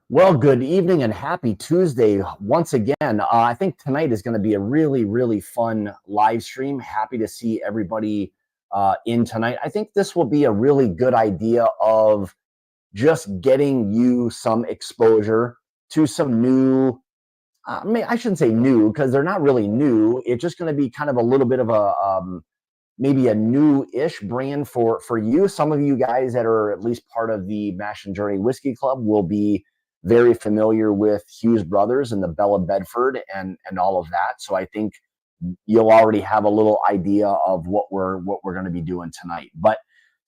Well, good evening and happy Tuesday once again. I think tonight is going to be a really, really fun live stream. Happy to see everybody in tonight. I think this will be a really good idea of just getting you some exposure to some new, I shouldn't say new because they're not really new. It's just going to be kind of a little bit of maybe a new-ish brand for you. Some of you guys that are at least part of the Mash and Journey Whiskey Club will be very familiar with Hughes Brothers and the Belle of Bedford and all of that. So I think you'll already have a little idea of what we're going to be doing tonight. But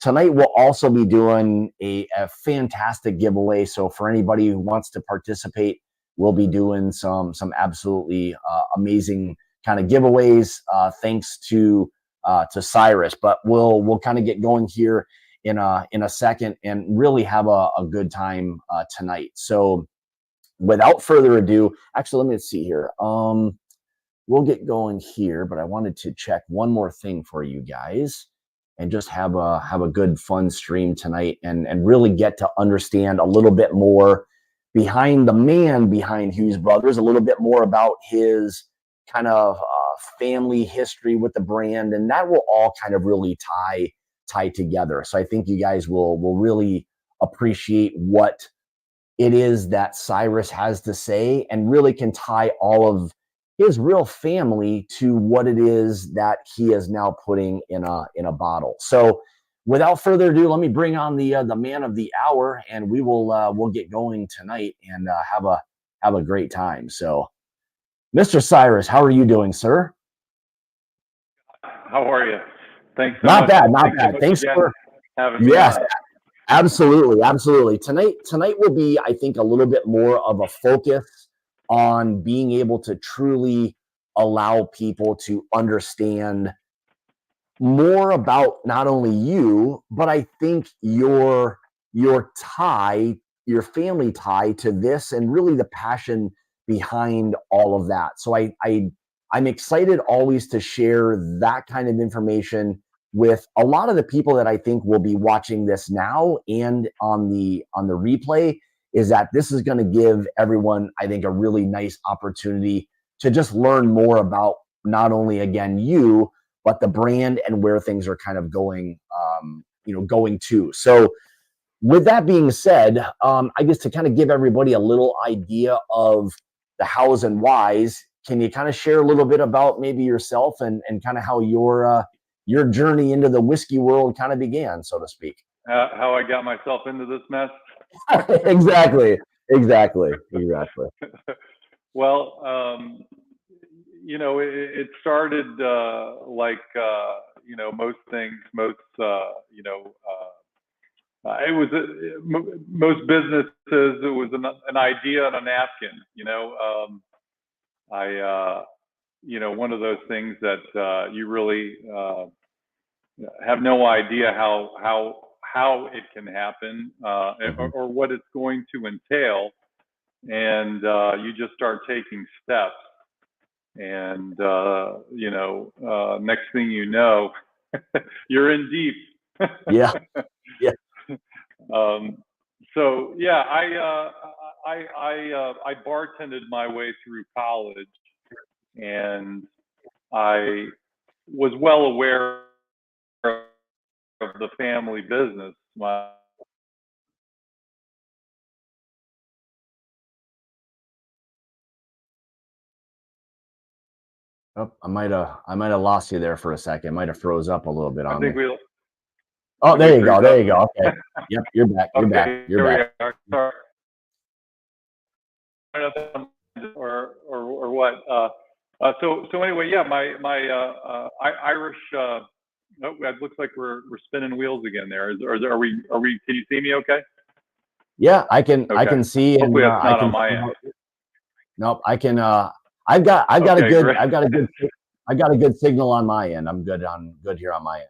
tonight we'll also be doing a fantastic giveaway. So for anybody who wants to participate, we'll be doing some absolutely amazing kind of giveaways. Thanks to Cyrus, but we'll kind of get going here in a second and really have a good time tonight. So without further ado, actually, let me see here. We'll get going here, but I wanted to check one more thing for you guys and just have a good fun stream tonight and really get to understand a little bit more behind the man behind Hughes Brothers, a little bit more about his kind of family history with the brand, and that will all kind of really tie together. So I think you guys will really appreciate what it is that Cyrus has to say and really can tie all of his real family to what it is that he is now putting in a bottle. So without further ado, let me bring on the man of the hour, and we'll get going tonight and have a great time. So Mr. Cyrus, how are you doing, sir? How are you? Thanks so not much. Bad, not bad. Thanks for having me. Yes, absolutely. Tonight will be, I think, a little bit more of a focus on being able to truly allow people to understand more about not only you, but I think your family tie to this, and really the passion behind all of that. So I'm excited always to share that kind of information with a lot of the people that I think will be watching this now and on the replay. Is that this is going to give everyone, I think, a really nice opportunity to just learn more about not only, again, you, but the brand and where things are kind of going, going to. So with that being said, I guess to kind of give everybody a little idea of the hows and whys, can you kind of share a little bit about maybe yourself and kind of how your journey into the whiskey world kind of began, so to speak? How I got myself into this mess? Exactly. Well, it started like most things, it was most businesses. It was an idea on a napkin. One of those things that you really have no idea how it can happen or what it's going to entail, and you just start taking steps, and next thing you know, you're in deep. Yeah. So yeah, I bartended my way through college, and I was well aware of the family business. Oh, I might have lost you there for a second. Might have froze up a little bit on me. Oh, there you go. Okay. Yep, you're back. You're back. Sorry. Or what? So anyway, yeah, my Irish. It looks like we're spinning wheels again there. Are we? Can you see me? Okay. Yeah, I can see. Hopefully, it's not on my end. Nope, I can. I've got a good signal on my end. I'm good here on my end.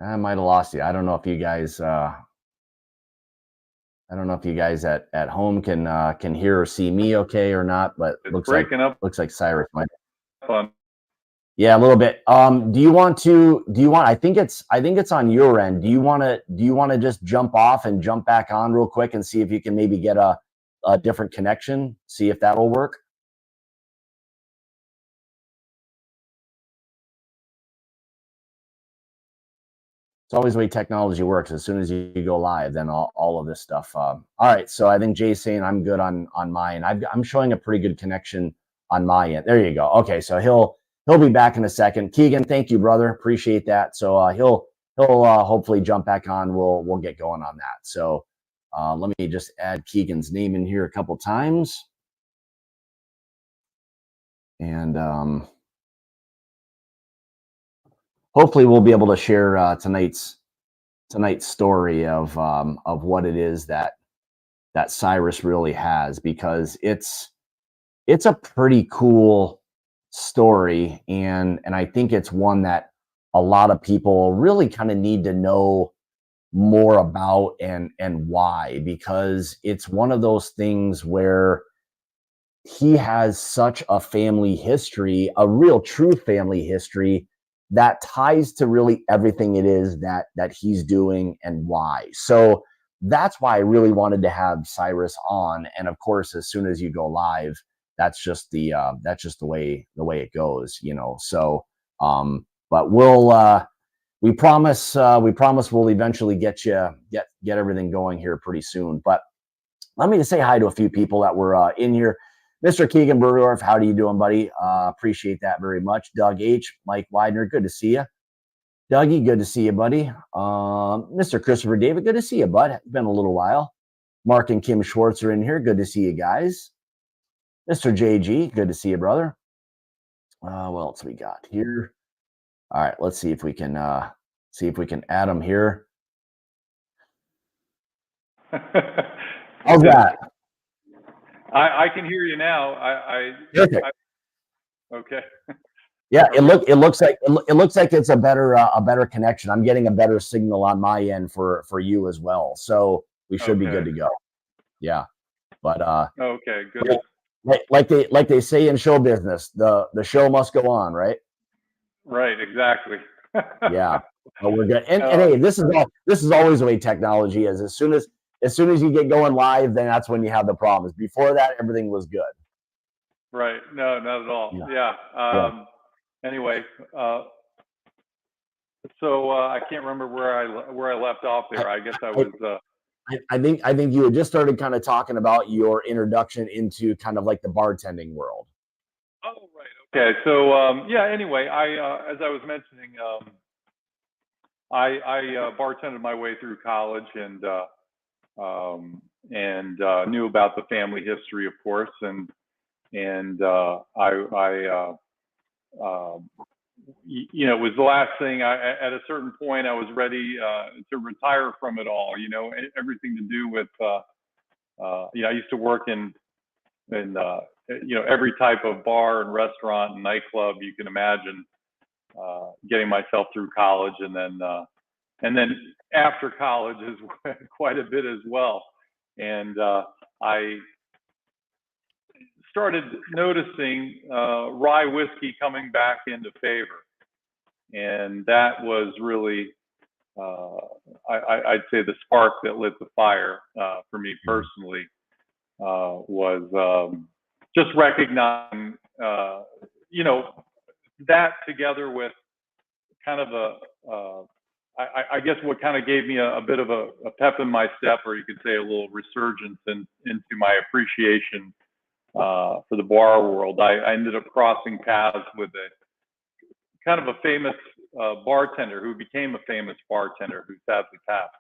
I might have lost you. I don't know if you guys at home can hear or see me okay or not, but it's breaking up. Looks like Cyrus might. Yeah, a little bit. I think it's on your end. Do you want to just jump off and jump back on real quick and see if you can maybe get a different connection? See if that'll work. It's always the way technology works. As soon as you go live, then all of this stuff. All right, so I think Jay's saying I'm good on mine. I'm showing a pretty good connection on my end. There you go. Okay, so he'll be back in a second. Keegan, thank you, brother. Appreciate that. So he'll hopefully jump back on. We'll get going on that. So let me just add Keegan's name in here a couple times, and hopefully we'll be able to share tonight's story of what it is that Cyrus really has, because it's a pretty cool story, and I think it's one that a lot of people really kind of need to know more about, and why, because it's one of those things where he has such a family history, a real true family history that ties to really everything it is that he's doing and why. So that's why I really wanted to have Cyrus on. And of course, as soon as you go live, that's just the way it goes, you know. So but we promise we'll eventually get everything going here pretty soon. But let me just say hi to a few people that were in here. Mr. Keegan Burdorf, how are you doing, buddy? Appreciate that very much. Doug H, Mike Widener, good to see you. Dougie, good to see you, buddy. Mr. Christopher David, good to see you, bud. It's been a little while. Mark and Kim Schwartz are in here. Good to see you guys. Mr. JG, good to see you, brother. What else we got here? All right, let's see if we can add them here. How's that? I can hear you now. Perfect. Okay. Yeah, it looks like it's a better connection. I'm getting a better signal on my end for you as well. So we should be good to go. Yeah. But okay, good. like they say in show business, the show must go on, right? Right, exactly. Yeah. But we're good. And hey, this is always the way technology is. As soon as you get going live, then that's when you have the problems. Before that, everything was good. Right. No, not at all. Yeah. Anyway, so I can't remember where I left off there. I guess I was. I think you had just started kind of talking about your introduction into kind of like the bartending world. Oh, right. Okay. So yeah. Anyway, as I was mentioning, I bartended my way through college, and knew about the family history, of course, and it was the last thing. At a certain point, I was ready to retire from it all. You know, everything to do with. I used to work in every type of bar and restaurant and nightclub you can imagine. Getting myself through college, and then after college is quite a bit as well. And I started noticing rye whiskey coming back into favor, and that was really, I'd say, the spark that lit the fire for me personally. Was just recognizing, that together with kind of I guess what kind of gave me a bit of a pep in my step, or you could say a little resurgence into my appreciation for the bar world. I ended up crossing paths with a kind of a famous bartender who became a famous bartender who sadly passed.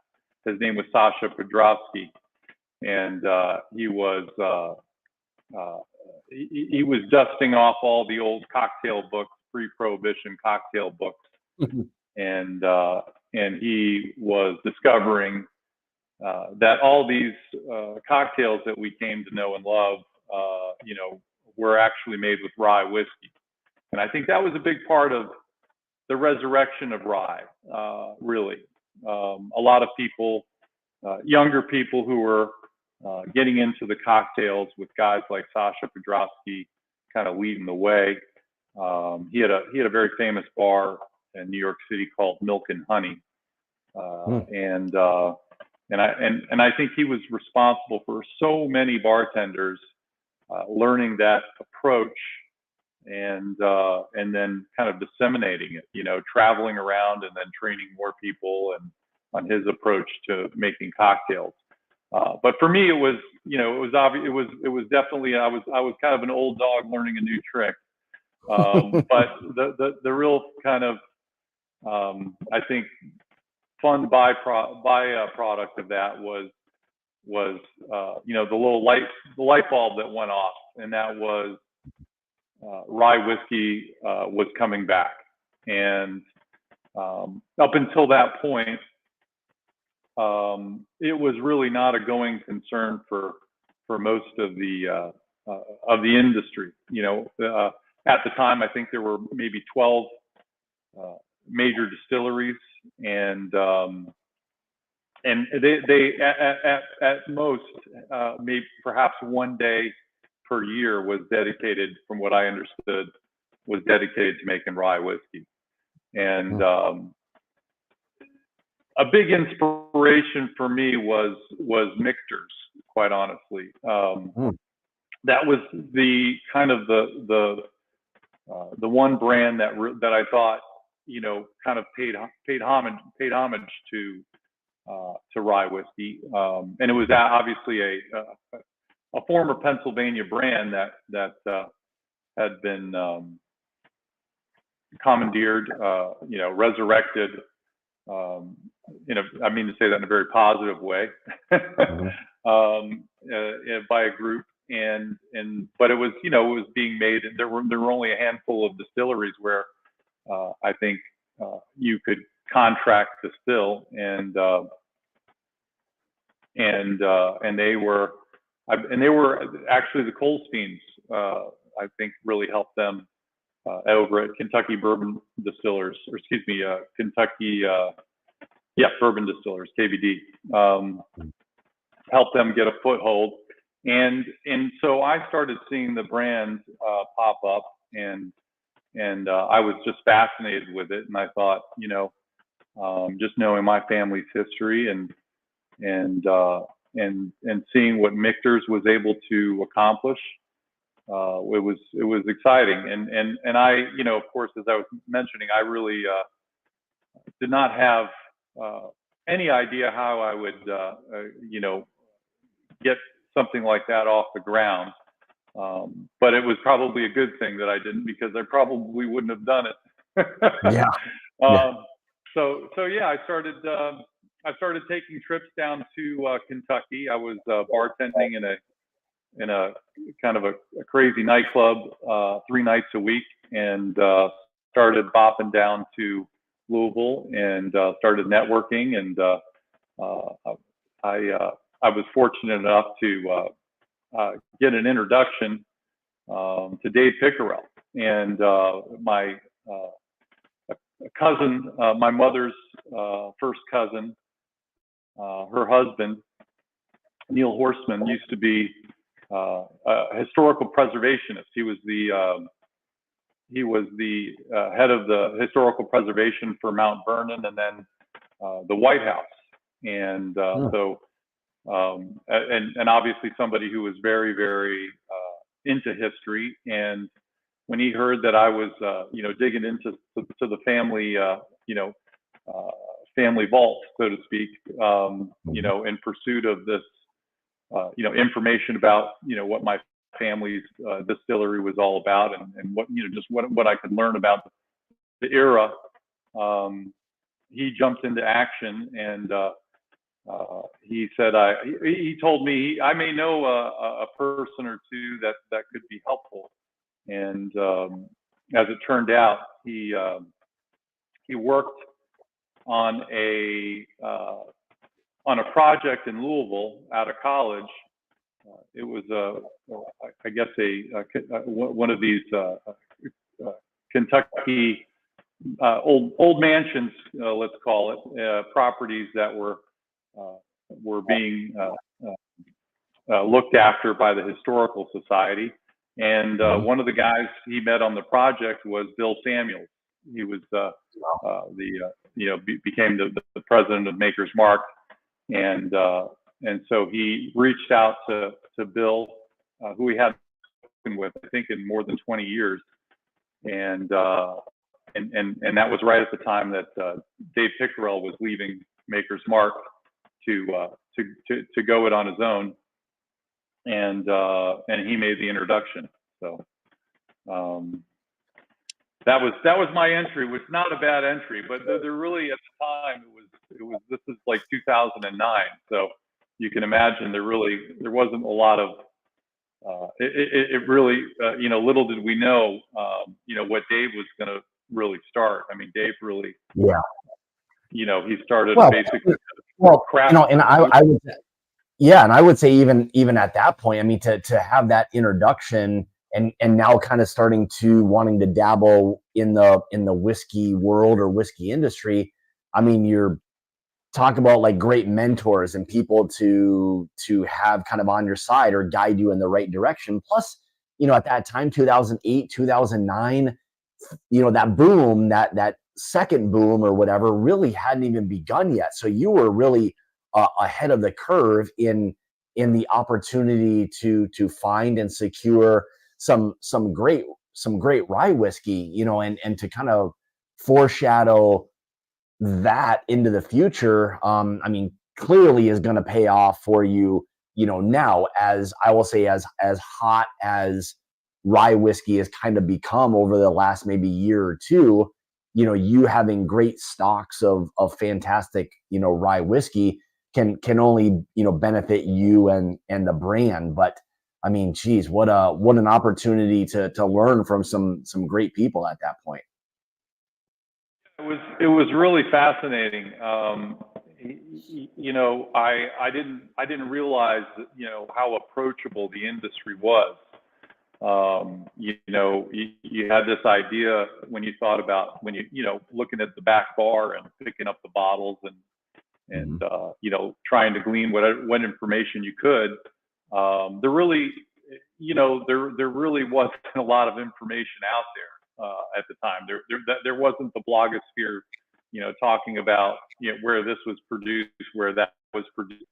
His name was Sasha Podrosky, and he was dusting off all the old cocktail books, pre-prohibition cocktail books, and he was discovering that all these cocktails that we came to know and love, were actually made with rye whiskey. And I think that was a big part of the resurrection of rye, really. A lot of people, younger people who were getting into the cocktails with guys like Sasha Podrosky kind of leading the way. He had a very famous bar in New York City called Milk and Honey, and I think he was responsible for so many bartenders learning that approach and then kind of disseminating it, traveling around and then training more people and on his approach to making cocktails. But for me, it was, it was obvious. It was definitely, I was kind of an old dog learning a new trick. But the real kind of, I think, fun byproduct of that was the light bulb that went off, and that was rye whiskey was coming back. And up until that point, it was really not a going concern for most of the industry. At the time, I think there were maybe 12 major distilleries, and they at most maybe perhaps one day per year was dedicated, from what I understood, was dedicated to making rye whiskey. And a big inspiration for me was Michter's, quite honestly. That was the kind of the one brand that I thought, kind of paid homage to rye whiskey, and it was obviously a former Pennsylvania brand that had been commandeered, resurrected. I mean to say that in a very positive way, by a group, but it was, it was being made, and there were only a handful of distilleries where I think you could contract distill, and they were actually the Colsteins, I think, really helped them over at Kentucky Bourbon Distillers, or excuse me, Kentucky, Bourbon Distillers, KBD, helped them get a foothold, and so I started seeing the brand pop up, and I was just fascinated with it, and I thought, just knowing my family's history and seeing what Michter's was able to accomplish, it was exciting, and I, of course, as I was mentioning, I really did not have any idea how I would get something like that off the ground, but it was probably a good thing that I didn't, because I probably wouldn't have done it. Yeah. So yeah, I started taking trips down to Kentucky. I was bartending in a kind of a crazy nightclub 3 nights a week, and started bopping down to Louisville and started networking. And I was fortunate enough to get an introduction to Dave Pickerell, and my cousin, my mother's first cousin, her husband, Neil Horstman, used to be a historical preservationist. He was the head of the historical preservation for Mount Vernon, and then the White House, and so and obviously somebody who was very, very into history. And when he heard that I was digging into the family family vault, so to speak, in pursuit of this information about what my family's distillery was all about, and what just what I could learn about the era, he jumped into action, and he said he told me I may know a person or two that could be helpful, and as it turned out, he worked on a project in Louisville out of college. It was I guess one of these Kentucky old mansions, let's call it, properties that were being looked after by the Historical Society, And one of the guys he met on the project was Bill Samuels. He was became the president of Maker's Mark, and so he reached out to Bill, who he had been with, I think, in more than 20 years, and that was right at the time that Dave Pickerel was leaving Maker's Mark to go it on his own, and he made the introduction. So that was my entry. It was not a bad entry, but there really, at the time, it was this is like 2009, so you can imagine there wasn't a lot of it really little did we know what Dave was going to really start. I mean, Dave really he started basically and I would and I would say even at that point, I mean, to have that introduction and now kind of starting to wanting to dabble in the whiskey world or whiskey industry, I mean, you're talking about like great mentors and people to have kind of on your side or guide you in the right direction. Plus, at that time, 2008, 2009, that boom, that second boom or whatever really hadn't even begun yet. So you were really ahead of the curve in the opportunity to find and secure some great rye whiskey, and to kind of foreshadow that into the future. I mean, clearly is going to pay off for you, now, as I will say, as hot as rye whiskey has kind of become over the last maybe year or two. You having great stocks of fantastic, rye whiskey can only, benefit you and the brand. But I mean, geez, what an opportunity to learn from some great people at that point. It was really fascinating. I didn't realize that, how approachable the industry was. You had this idea when you thought about looking at the back bar and picking up the bottles and trying to glean what information you could. There really wasn't a lot of information out there at the time. There wasn't the blogosphere, talking about where this was produced, where that was produced.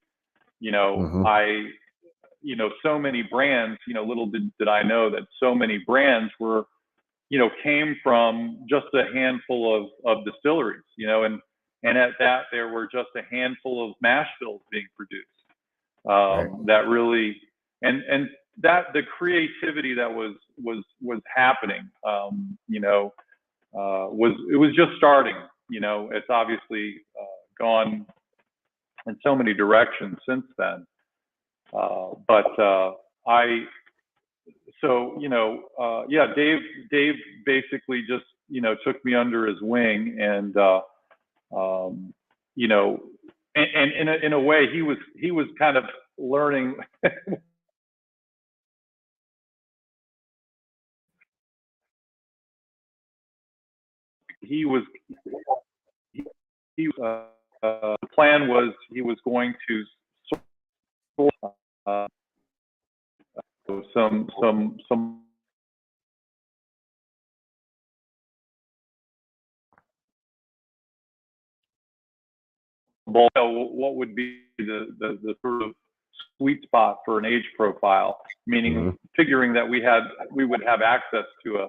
So many brands. Little did I know that so many brands were, came from just a handful of distilleries. And at that there were just a handful of mash bills being produced. That really and that the creativity that was happening, was just starting. It's obviously gone in so many directions since then. Dave basically just took me under his wing, and in a way he was kind of learning. The plan was he was going to some what would be the sort of sweet spot for an age profile, meaning figuring that we would have access to a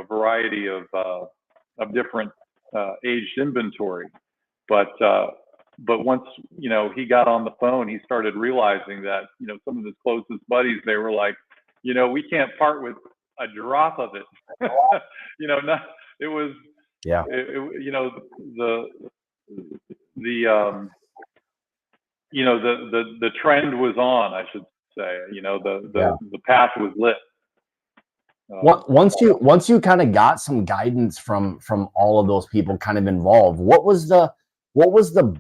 variety of different aged inventory. But once he got on the phone, he started realizing that some of his closest buddies, they were like, we can't part with a drop of it. It was the trend was on, I should say. The path was lit. Once you kind of got some guidance from all of those people kind of involved, what was the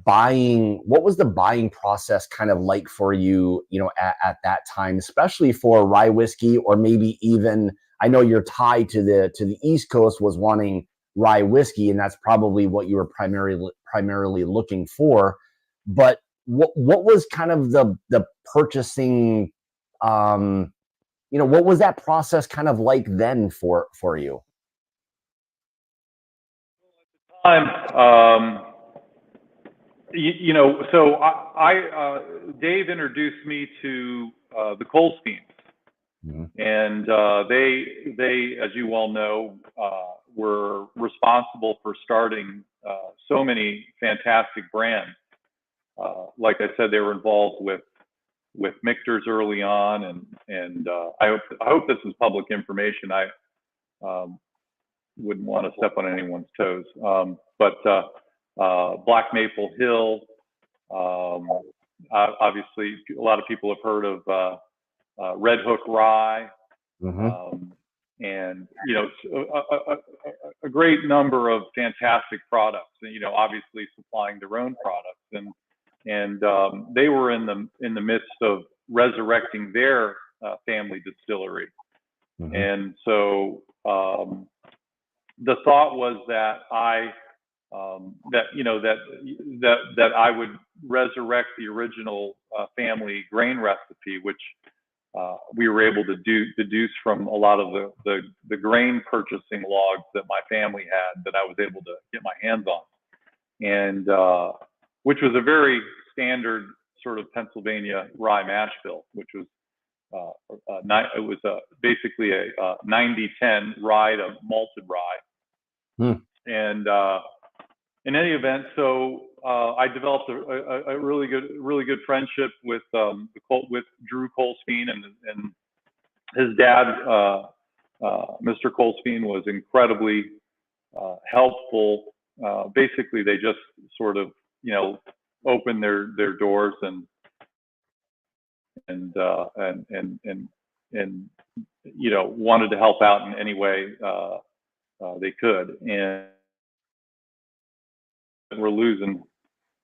buying process kind of like for you, at that time, especially for rye whiskey, or maybe even, I know you're tied to the East Coast, was wanting rye whiskey, and that's probably what you were primarily looking for. But what was kind of the purchasing what was that process kind of like then for you? Time, so Dave introduced me to the Colsteins, and they, as you all know, were responsible for starting so many fantastic brands. Like I said, they were involved with Michter's early on, and I hope this is public information. I wouldn't want to step on anyone's toes, but Black Maple Hill. Obviously, a lot of people have heard of Red Hook Rye, and a great number of fantastic products. And obviously supplying their own products, and they were in the midst of resurrecting their family distillery, and so the thought was that that I would resurrect the original family grain recipe, which we were able to deduce from a lot of the grain purchasing logs that my family had, that I was able to get my hands on, and which was a very standard sort of Pennsylvania rye mash bill, which was it was basically a 90-10 rye to malted rye. And in any event, so I developed a really good friendship with Drew Colstein, and his dad, Mr. Colstein, was incredibly helpful. Basically, they just sort of opened their doors and wanted to help out in any way they could. And we're losing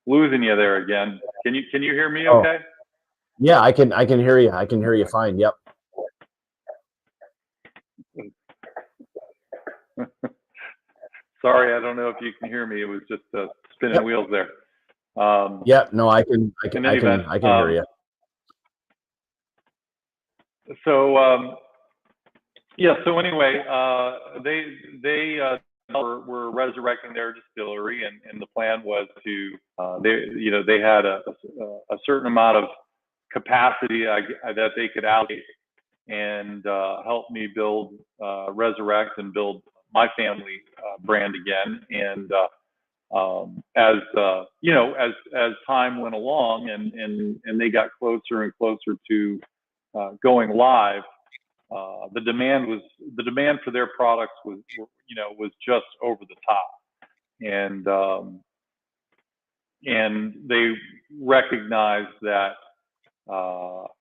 you there again. Can you hear me okay? Yeah, I can hear you. I can hear you fine. Yep. Sorry, I don't know if you can hear me. It was just spinning wheels there. Yeah, no, I can hear you. So so anyway, they were resurrecting their distillery, and the plan was to they had a certain amount of capacity that they could allocate, and help me resurrect and build my family brand again. And as time went along, and they got closer and closer to going live, the demand for their products was just over the top, and they recognized that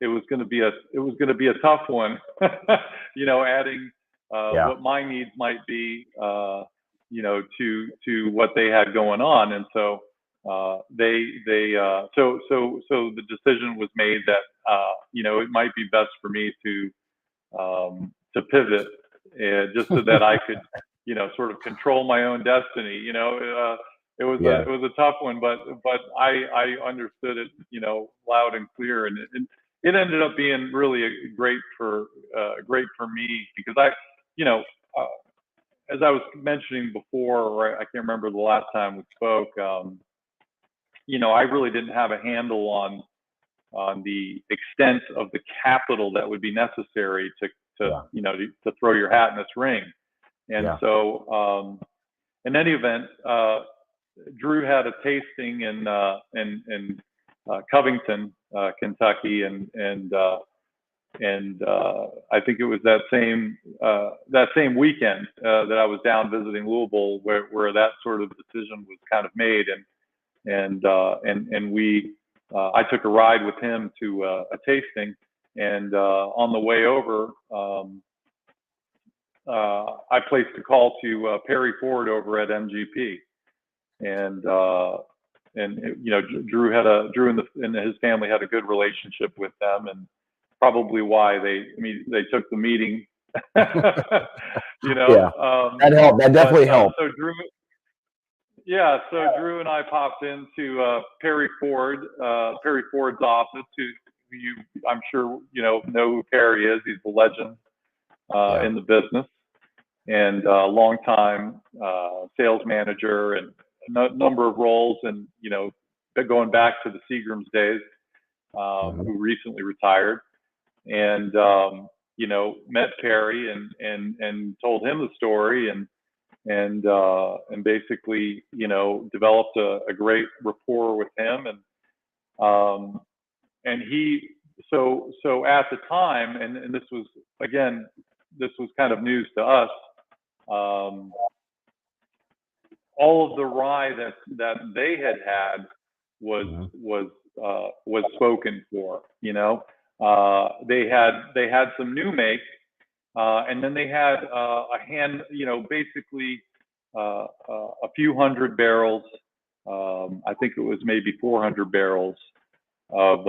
it was going to be a tough one, adding what my needs might be, to what they had going on. And so so the decision was made that it might be best for me to pivot, just so that I could sort of control my own destiny. It was a tough one, but I understood it loud and clear, and it ended up being really great for me, because as I was mentioning before, or I can't remember the last time we spoke, I really didn't have a handle on the extent of the capital that would be necessary to throw your hat in this ring. And so in any event, Drew had a tasting in Covington, Kentucky, and I think it was that same weekend that I was down visiting Louisville, where that sort of decision was kind of made, and we I took a ride with him to a tasting, and on the way over, I placed a call to Perry Ford over at MGP, and Drew and his family had a good relationship with them, and probably why they took the meeting. That helped. That definitely helped. So Drew and I popped into Perry Ford's office, who I'm sure know who Kehyari is. He's a legend in the business, and longtime sales manager, and a number of roles, and going back to the Seagram's days, who recently retired, and met Kehyari and told him the story, and basically developed a great rapport with him, and he so at the time, and this was kind of news to us. All of the rye that they had was spoken for. They had some new make, and then they had a hand, basically a few hundred barrels. I think it was maybe 400 barrels of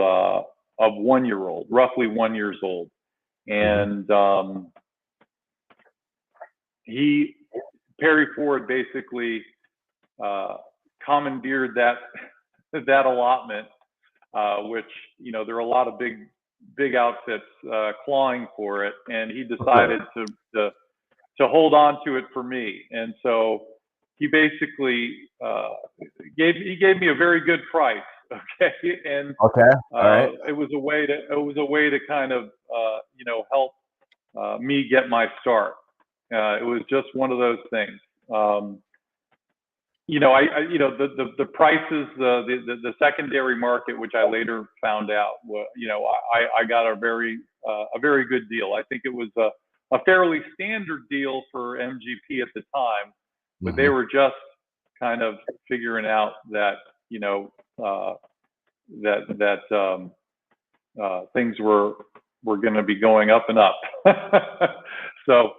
1 year old, roughly 1 year old, and Perry Ford basically commandeered that allotment, which there are a lot of big outfits clawing for it, and he decided to hold on to it for me, and so he basically gave me a very good price. Okay, and all right. it was a way to kind of help me get my start. It was just one of those things. The prices, the secondary market, which I later found out, I got a very good deal. I think it was a fairly standard deal for MGP at the time, but they were just kind of figuring out that things were going to be going up and up. So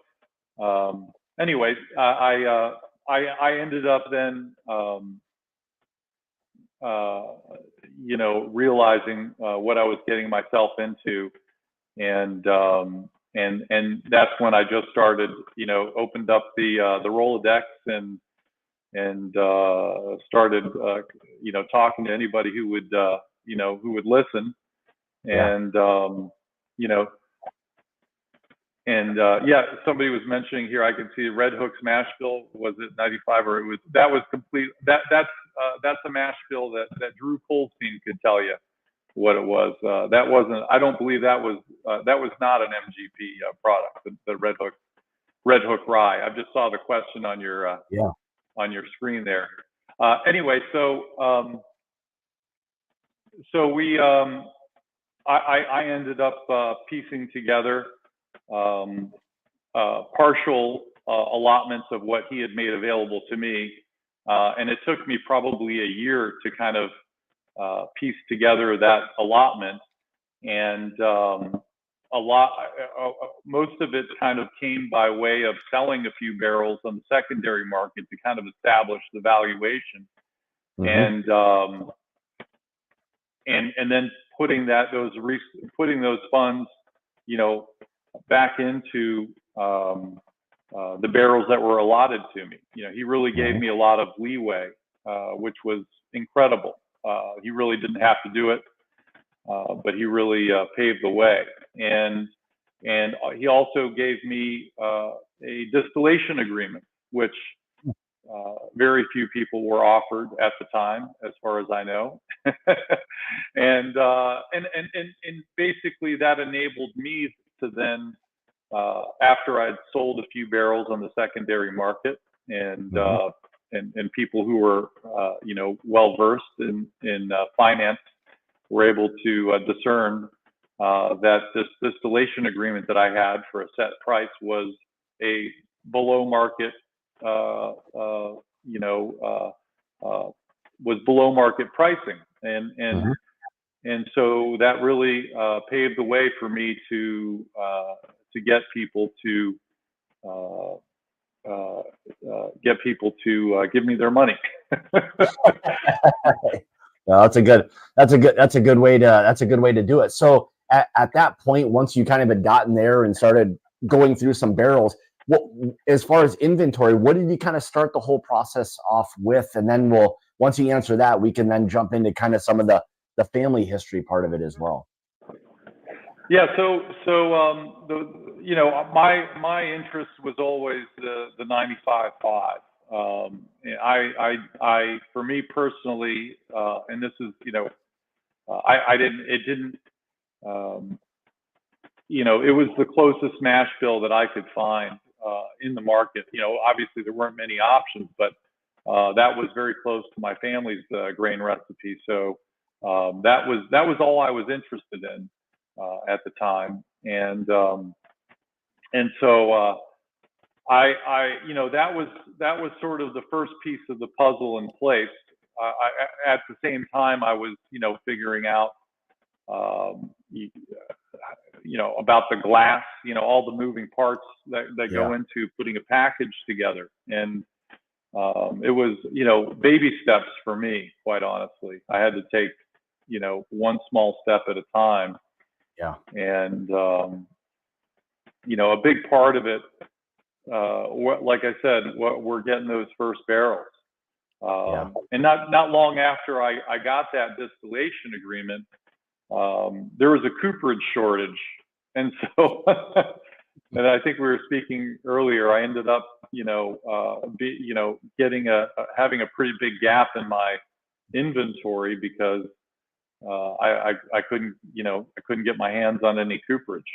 anyways, I ended up then realizing what I was getting myself into, and that's when I just started, opened up the Rolodex and started talking to anybody who would listen, and somebody was mentioning here, I can see Red Hook's mash bill. Was it 95, or that was complete? That's a mash bill that Drew Colstein could tell you what it was. That wasn't. I don't believe that was not an MGP product. The Red Hook rye. I just saw the question on your on your screen there. Anyway, so we I ended up piecing together partial allotments of what he had made available to me, and it took me probably a year to kind of piece together that allotment, and most of it kind of came by way of selling a few barrels on the secondary market to kind of establish the valuation, and then putting those funds, back into the barrels that were allotted to me. He really gave me a lot of leeway, which was incredible. He really didn't have to do it, but he really paved the way. And he also gave me a distillation agreement, which very few people were offered at the time, as far as I know. and basically that enabled me to then, after I'd sold a few barrels on the secondary market, and people who were well versed in finance were able to discern that this distillation agreement that I had for a set price was a below market was below market pricing, and so that really paved the way for me to get people to give me their money. No, that's a good way to do it. So at that point, once you kind of had gotten there and started going through some barrels, as far as inventory, what did you kind of start the whole process off with? And then once you answer that, we can then jump into kind of some of the family history part of it as well. Yeah, my interest was always the 95.5. For me personally, and this is, it didn't, um, it was the closest mash bill that I could find in the market. Obviously there weren't many options, but that was very close to my family's grain recipe. So that was all I was interested in at the time, and so that was sort of the first piece of the puzzle in place. At the same time, I was figuring out um, about the glass, all the moving parts that go Yeah. into putting a package together, and it was baby steps for me. Quite honestly, I had to take one small step at a time, Yeah. and a big part of it, like I said, we're getting those first barrels. Yeah. And not long after I got that distillation agreement, there was a cooperage shortage, and so and I think we were speaking earlier. I ended up, getting having a pretty big gap in my inventory because I couldn't get my hands on any cooperage.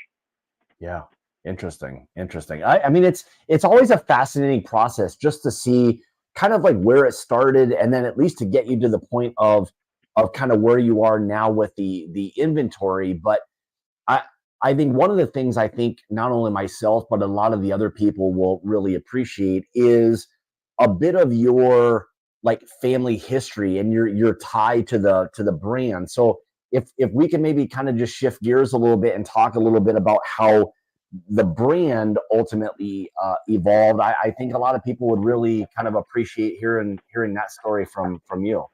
Yeah. Interesting. Interesting. I mean, it's always a fascinating process just to see kind of like where it started, and then at least to get you to the point of kind of where you are now with the inventory. But I I think one of the things I think not only myself but a lot of the other people will really appreciate is a bit of your like family history and your tie to the brand. So if we can maybe kind of just shift gears a little bit and talk a little bit about how the brand ultimately evolved, I think a lot of people would really kind of appreciate hearing that story from you.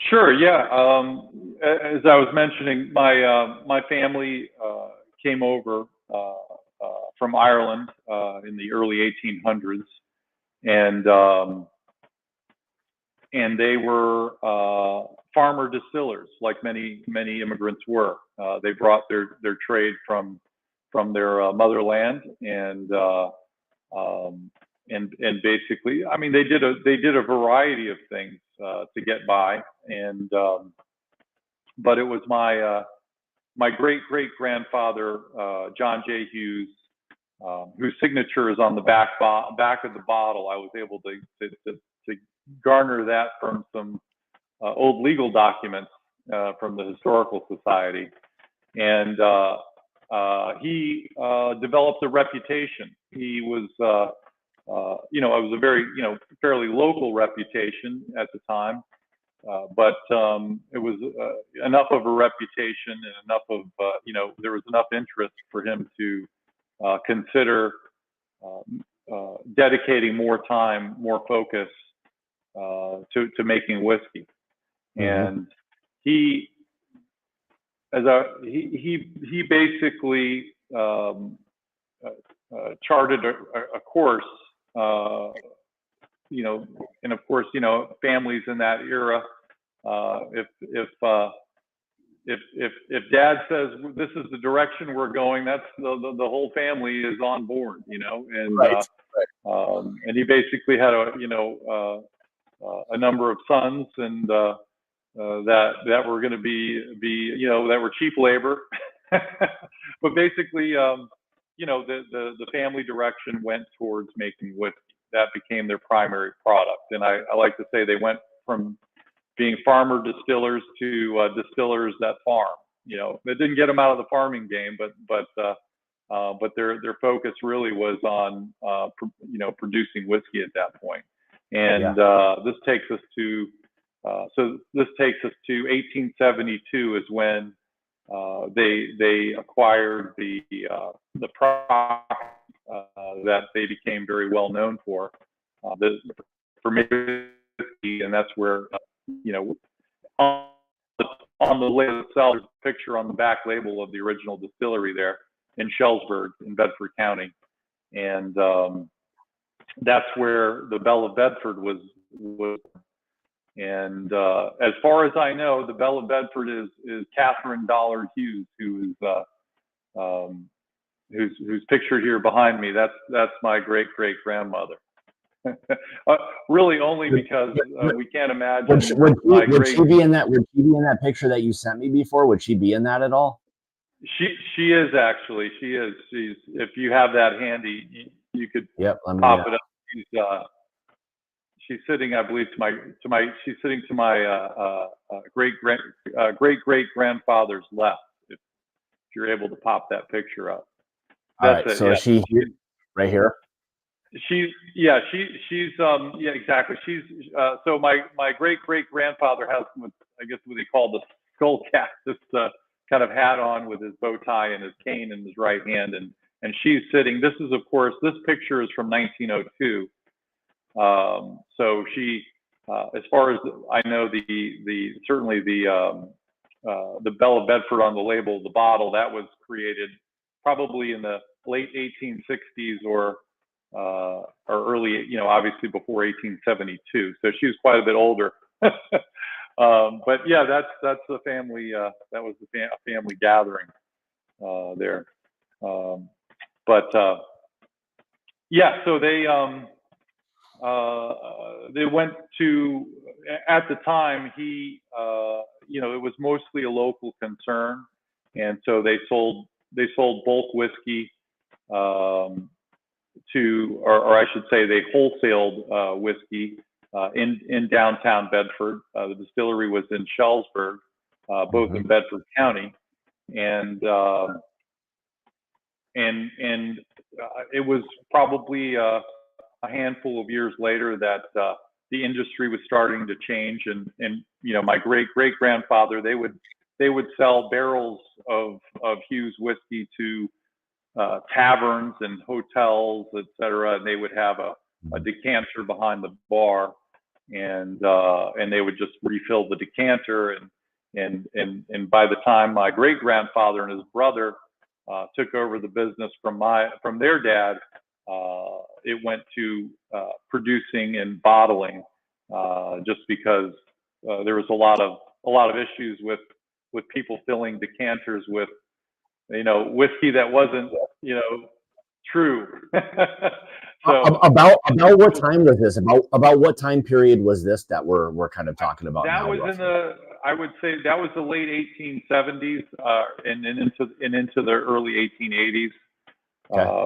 Sure. Yeah. As I was mentioning, my family came over from Ireland in the early 1800s, and they were farmer distillers, like many immigrants were. They brought their trade from their motherland, um, and basically, I mean, they did a variety of things to get by, and but it was my great grandfather, John J. Hughes, whose signature is on the back of the bottle. I was able to garner that from some old legal documents from the Historical Society, and he developed a reputation. He was, it was a very, fairly local reputation at the time, but it was enough of a reputation and enough of, there was enough interest for him to consider dedicating more time, more focus to making whiskey. Mm-hmm. And he, he basically charted a course, and of course, families in that era, if dad says this is the direction we're going, that's the whole family is on board, and Right. and he basically had a number of sons, and that were going to be that were cheap labor, but basically the family direction went towards making whiskey. That became their primary product, and I like to say they went from being farmer distillers to distillers that farm. That didn't get them out of the farming game, but their focus really was on producing whiskey at that point. And this takes us to 1872 is when they acquired the product that they became very well known for, for making whiskey, and that's where on the label itself, there's a picture on the back label of the original distillery there in Shellsburg in Bedford County, and that's where the Belle of Bedford was. And as far as I know, the Belle of Bedford is Catherine Dollar Hughes, who's pictured here behind me. That's my great grandmother. Really, only because we can't imagine my would great. she be in that? Would she be in that picture that you sent me before? Would she be in that at all? She is actually. She's. If you have that handy, you could Yep. Let me. pop it up. She's sitting, I believe, she's sitting to my great great grandfather's left. If you're able to pop that picture up. All That's right. it. So Yeah. is she here, right here? She's yeah, exactly. She's so my great grandfather has what I guess what they call the skull cap, this kind of hat on with his bow tie and his cane in his right hand, and she's sitting. This is, of course, this picture is from 1902. So she, as far as I know, certainly the Belle of Bedford on the label of the bottle, that was created probably in the late 1860s or early, obviously before 1872. So she was quite a bit older. But yeah, that's the family. That was the family gathering there. But yeah, so they went to, at the time, it was mostly a local concern, and so they sold bulk whiskey or I should say, they wholesaled whiskey in downtown Bedford. The distillery was in Shellsburg, both in Bedford County, and it was probably a handful of years later that the industry was starting to change, and my great grandfather, they would sell barrels of Hughes whiskey to taverns and hotels, etc., and they would have a decanter behind the bar, and they would just refill the decanter, and by the time my great grandfather and his brother took over the business from their dad, it went to producing and bottling, just because there was a lot of issues with people filling decanters with whiskey that wasn't true. So about what time was this? About what time period was this that we're kind of talking about that now? was roughly? I would say that was the late 1870s and into the early 1880s. Okay.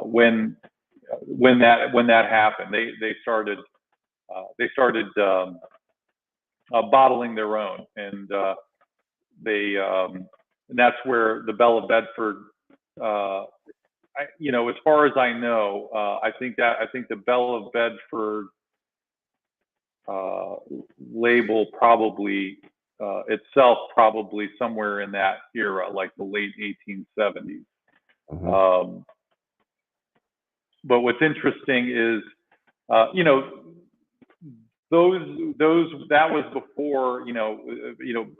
When that happened, they started bottling their own, and and that's where the Belle of Bedford. As far as I know, I think the Belle of Bedford label probably itself probably somewhere in that era, like the late 1870s. But what's interesting is, that was before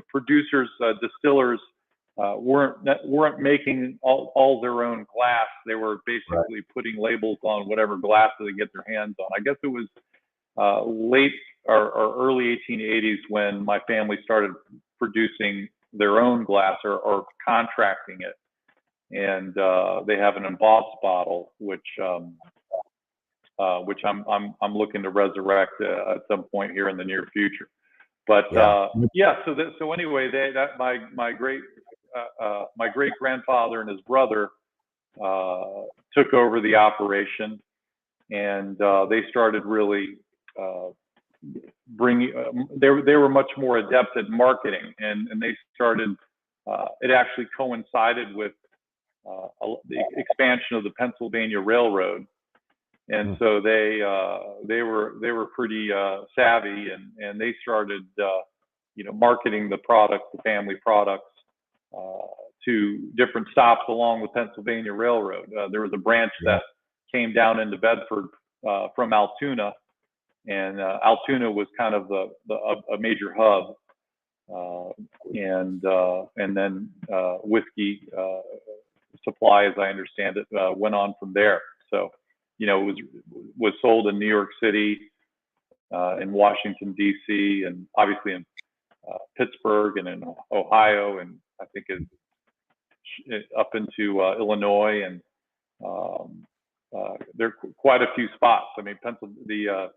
producers, distillers weren't making all their own glass. They were basically putting labels on whatever glass they get their hands on. I guess it was late or early 1880s when my family started producing their own glass or contracting it, and they have an embossed bottle, which I'm looking to resurrect at some point here in the near future. But so anyway, my great grandfather and his brother took over the operation, and they started really bringing. They were much more adept at marketing, and they started. It actually coincided with the expansion of the Pennsylvania Railroad, and so they were pretty savvy, and they started marketing the products, the family products, to different stops along the Pennsylvania Railroad. There was a branch that came down into Bedford from Altoona, and Altoona was kind of a major hub, and then whiskey supply, as I understand it, went on from there. So, it was sold in New York City, in Washington D.C. and obviously in Pittsburgh and in Ohio, and I think up into Illinois, and there are quite a few spots. I mean, the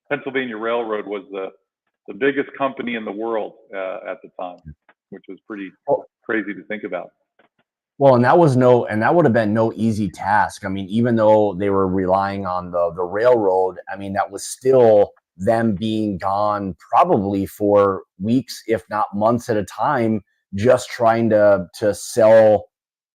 Pennsylvania Railroad was the biggest company in the world at the time, which was pretty crazy to think about. Well, and that would have been no easy task. I mean, even though they were relying on the railroad, I mean, that was still them being gone probably for weeks, if not months at a time, just trying to sell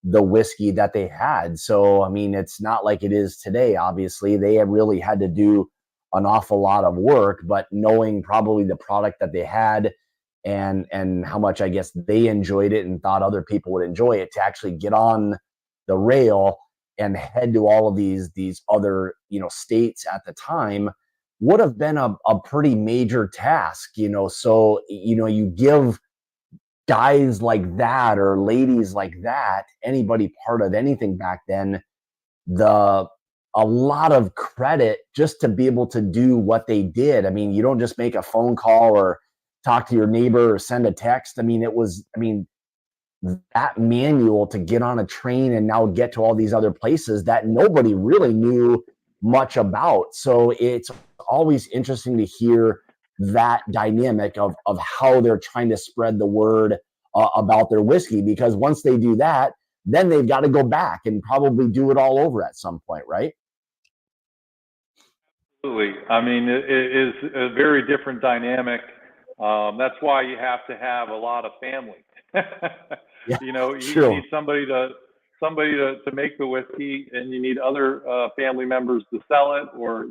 the whiskey that they had. So, I mean, it's not like it is today. Obviously, they have really had to do an awful lot of work, but knowing probably the product that they had and how much I guess they enjoyed it and thought other people would enjoy it, to actually get on the rail and head to all of these other, states at the time would have been a pretty major task, So, you give guys like that or ladies like that, anybody part of anything back then, a lot of credit just to be able to do what they did. I mean, you don't just make a phone call or talk to your neighbor or send a text. I mean, that manual to get on a train and now get to all these other places that nobody really knew much about. So it's always interesting to hear that dynamic of how they're trying to spread the word about their whiskey, because once they do that, then they've got to go back and probably do it all over at some point, right? Absolutely. I mean, it is a very different dynamic. That's why you have to have a lot of family. Yeah, You true. need somebody to make the whiskey, and you need other family members to sell it, or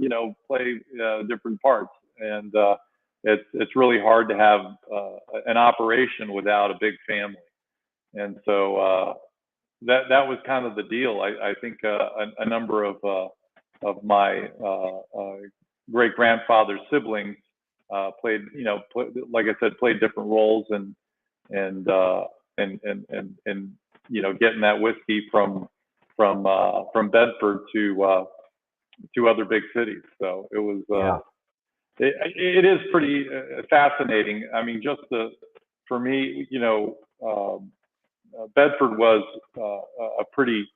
play different parts. And it's really hard to have an operation without a big family. And so that was kind of the deal. I think a number of my great grandfather's siblings played, like I said, played different roles, and getting that whiskey from Bedford to other big cities. So it was it is pretty fascinating. I mean, for me, Bedford was a pretty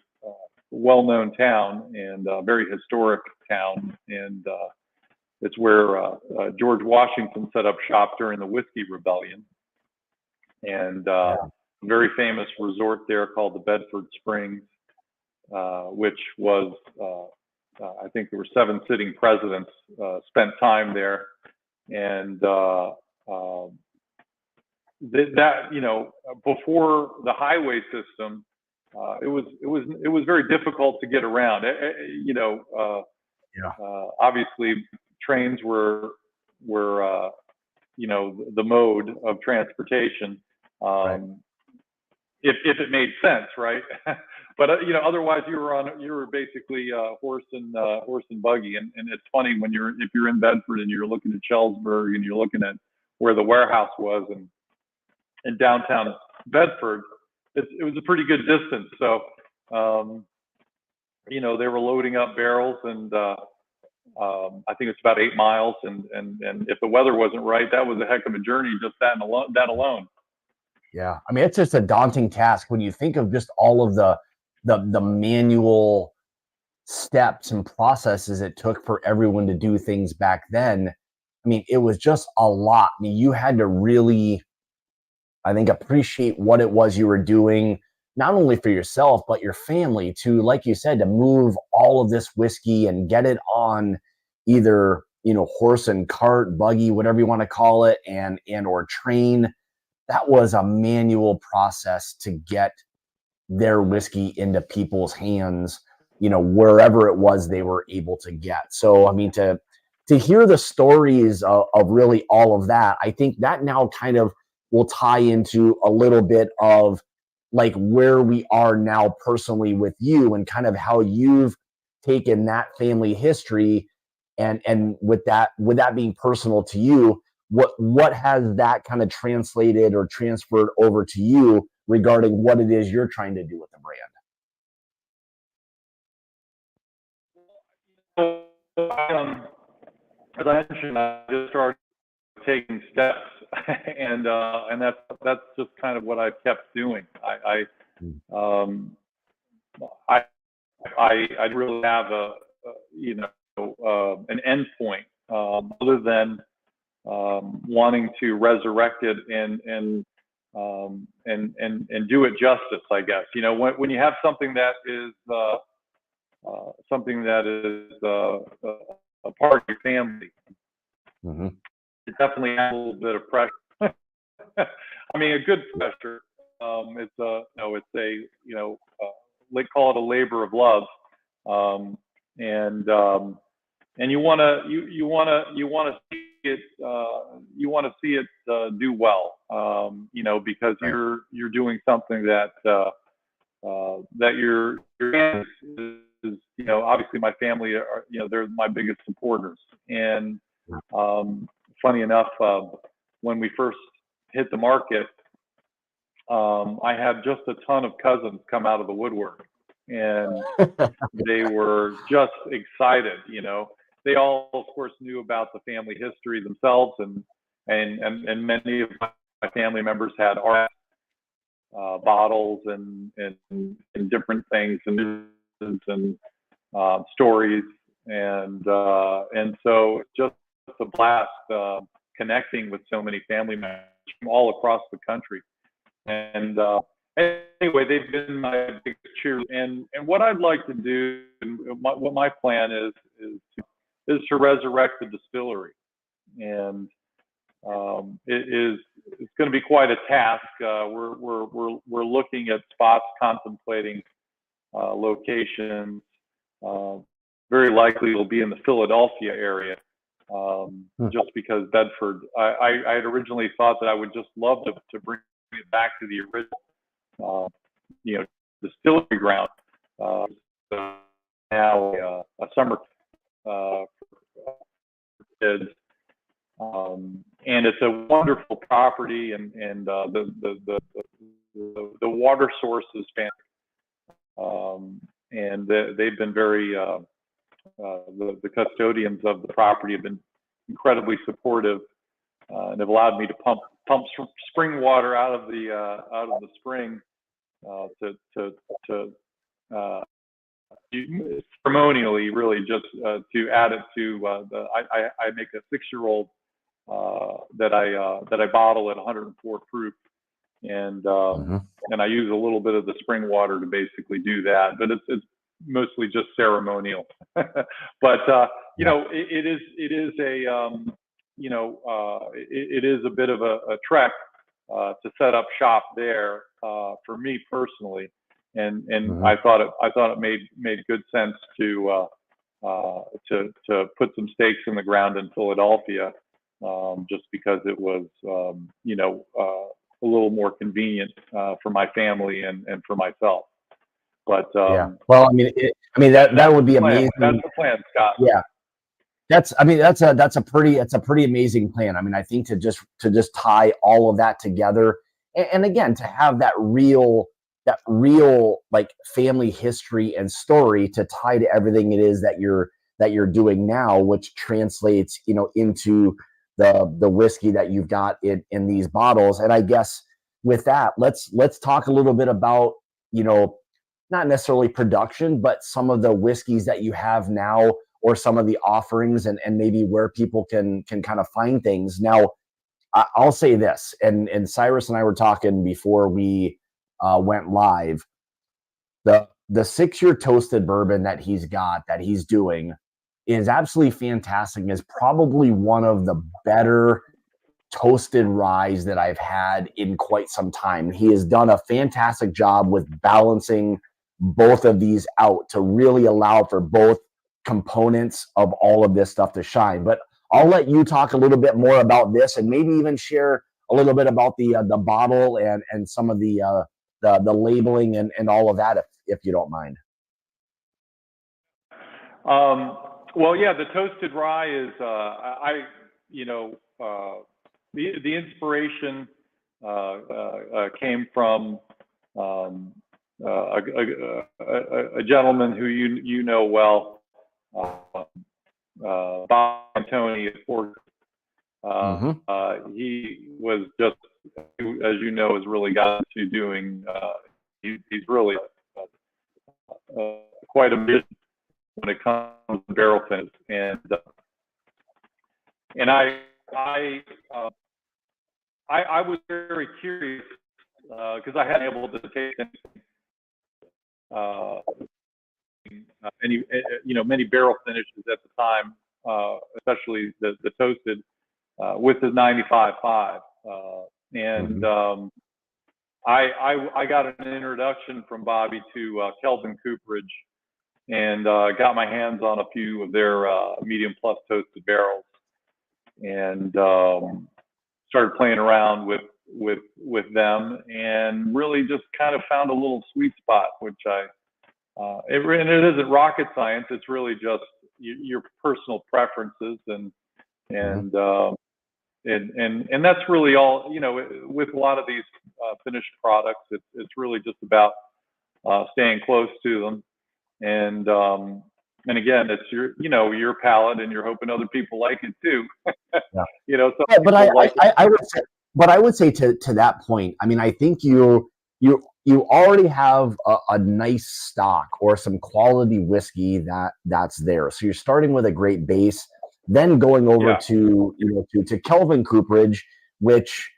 well-known town, and a very historic town, and it's where George Washington set up shop during the Whiskey Rebellion, and a very famous resort there called the Bedford Springs, which was, I think there were 7 sitting presidents spent time there, and before the highway system, it was very difficult to get around. Obviously, trains were the mode of transportation, if it made sense, right? But otherwise you were basically horse and buggy, and it's funny if you're in Bedford and you're looking at Schellsburg and you're looking at where the warehouse was, and in downtown Bedford, it was a pretty good distance. So, they were loading up barrels, and I think it's about 8 miles. And if the weather wasn't right, that was a heck of a journey, just that alone. Yeah. I mean, it's just a daunting task when you think of just all of the manual steps and processes it took for everyone to do things back then. I mean, it was just a lot. I mean, you had to really, I think, appreciate what it was you were doing, not only for yourself, but your family, to, like you said, to move all of this whiskey and get it on either, horse and cart, buggy, whatever you want to call it, and or train. That was a manual process to get their whiskey into people's hands, wherever it was they were able to get. So, I mean, to hear the stories of really all of that, I think that now kind of will tie into a little bit of like where we are now personally with you, and kind of how you've taken that family history, and with that being personal to you, what has that kind of translated or transferred over to you regarding what it is you're trying to do with the brand? as I mentioned, I just started taking steps, and that's just kind of what I've kept doing. Um, I I really have you know, an end point, other than wanting to resurrect it and do it justice, I guess. You know, when you have something that is a part of your family, Mm-hmm. it definitely has a little bit of pressure. I mean, a good pressure. It's a, you know, it's a, you know, they call it a labor of love, um, and um, and you want to see it, do well, you know, because Right. you're doing something that that your family is, you know, obviously my family are, you know, they're my biggest supporters. And funny enough, when we first hit the market, I had just a ton of cousins come out of the woodwork, and they were just excited. You know, they all, of course, knew about the family history themselves, and many of my family members had art, bottles, and different things, and stories, and so it's just a blast, connecting with so many family members from all across the country. And anyway, they've been my biggest cheer. And what I'd like to do, and what my plan is to resurrect the distillery. And it's going to be quite a task. We're looking at spots, contemplating locations. Very likely it'll be in the Philadelphia area, just because Bedford. I had originally thought that I would just love to bring it back to the original, you know, distillery ground. Now a summer for kids, and it's a wonderful property, and the water source is fantastic, and they've been very the custodians of the property have been incredibly supportive, and have allowed me to pump spring water out of the spring, to ceremonially, really, just to add it to I make a 6-year-old that I bottle at 104 proof, and and I use a little bit of the spring water to basically do that, but it's mostly just ceremonial. But you know, it is a you know, it is a bit of a trek to set up shop there, for me personally, and I thought it made good sense to put some stakes in the ground in Philadelphia, just because it was, you know, a little more convenient for my family and for myself. But Yeah. Well, I mean that would be amazing. That's the plan, Scott. Yeah. That's a pretty amazing plan. I mean, I think to just tie all of that together, and again, to have that real like family history and story to tie to everything it is that you're doing now, which translates, you know, into the whiskey that you've got in these bottles. And I guess with that, let's talk a little bit about, you know, not necessarily production, but some of the whiskeys that you have now, or some of the offerings, and maybe where people can kind of find things. Now, I'll say this, and Cyrus and I were talking before we went live. The 6-year toasted bourbon that he's doing is absolutely fantastic, and is probably one of the better toasted ryes that I've had in quite some time. He has done a fantastic job with balancing both of these out to really allow for both components of all of this stuff to shine. But I'll let you talk a little bit more about this, and maybe even share a little bit about the bottle and some of the labeling and all of that, if you don't mind. Well, yeah, the toasted rye is, you know, the inspiration came from a gentleman who you know well, Bob and Tony at Ford. Mm-hmm. He was just, as you know, has really got into doing. He's really quite a bit when it comes to barrel finish, and I was very curious because I hadn't been able to take any many barrel finishes at the time, especially the toasted with the 95.5, and I got an introduction from Bobby to Kelvin Cooperage, and got my hands on a few of their medium plus toasted barrels, and started playing around with them, and really just kind of found a little sweet spot, which and it isn't rocket science. It's really just your personal preferences, and that's really all. With a lot of these finished products, it's really just about staying close to them, and again, it's your palate, and you're hoping other people like it too. Yeah. But I would say to that point, I mean, I think you already have a nice stock or some quality whiskey that's there. So you're starting with a great base, then going over to Kelvin Cooperage, which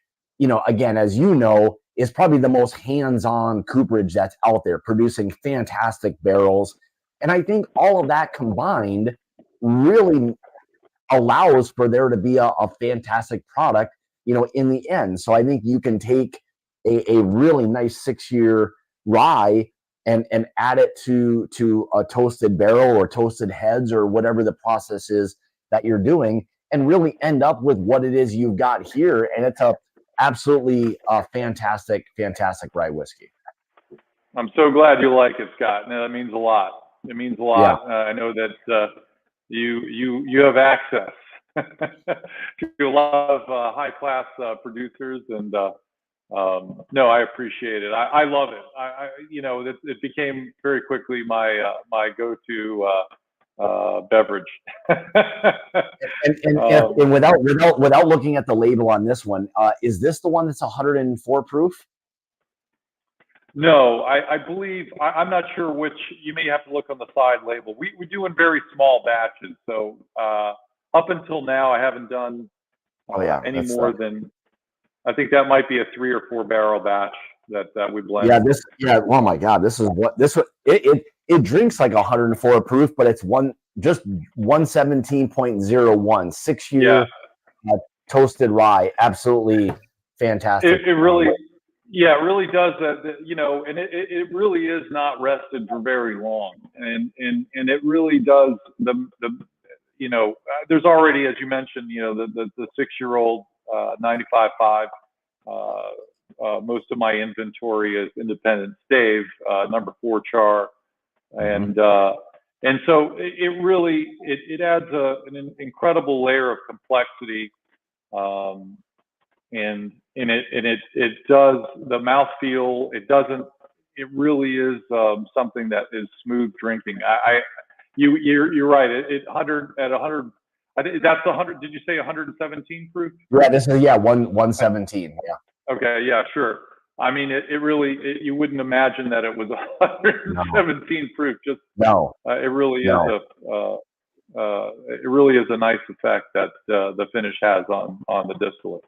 again, as you know, is probably the most hands-on cooperage that's out there, producing fantastic barrels. And I think all of that combined really allows for there to be a fantastic product, in the end. So I think you can take a really nice 6-year rye and add it to a toasted barrel or toasted heads or whatever the process is that you're doing, and really end up with what it is you've got here. And it's a absolutely fantastic rye whiskey. I'm so glad you like it, Scott. No, that means a lot. It means a lot. Yeah. I know that you have access to a lot of high class producers, and no, I appreciate it. I love it. It became very quickly my go-to beverage. and without looking at the label on this one, is this the one that's 104 proof? No, I believe, I'm not sure which. You may have to look on the side label. We do in very small batches. So up until now, I haven't done any more than, I think that might be a 3 or 4 barrel batch that we blend. Oh my God, it drinks like 104 proof, but it's just 117.01, 6-year toasted rye. Absolutely fantastic. It really. Yeah, it really does that, and it really is not rested for very long, and it really does there's already, as you mentioned, the 6-year-old 95.5. Most of my inventory is Independent Stave, number 4 char, and so it really adds an incredible layer of complexity. And it does the mouthfeel. It really is something that is smooth drinking. You're right. It 100 at 100. I think that's 100. Did you say 117 proof? Yeah, this is 117. Yeah. Okay. Yeah. Sure. I mean, it really. You wouldn't imagine that it was 117 proof. Just no. It really is it really is a nice effect that the finish has on the distillate.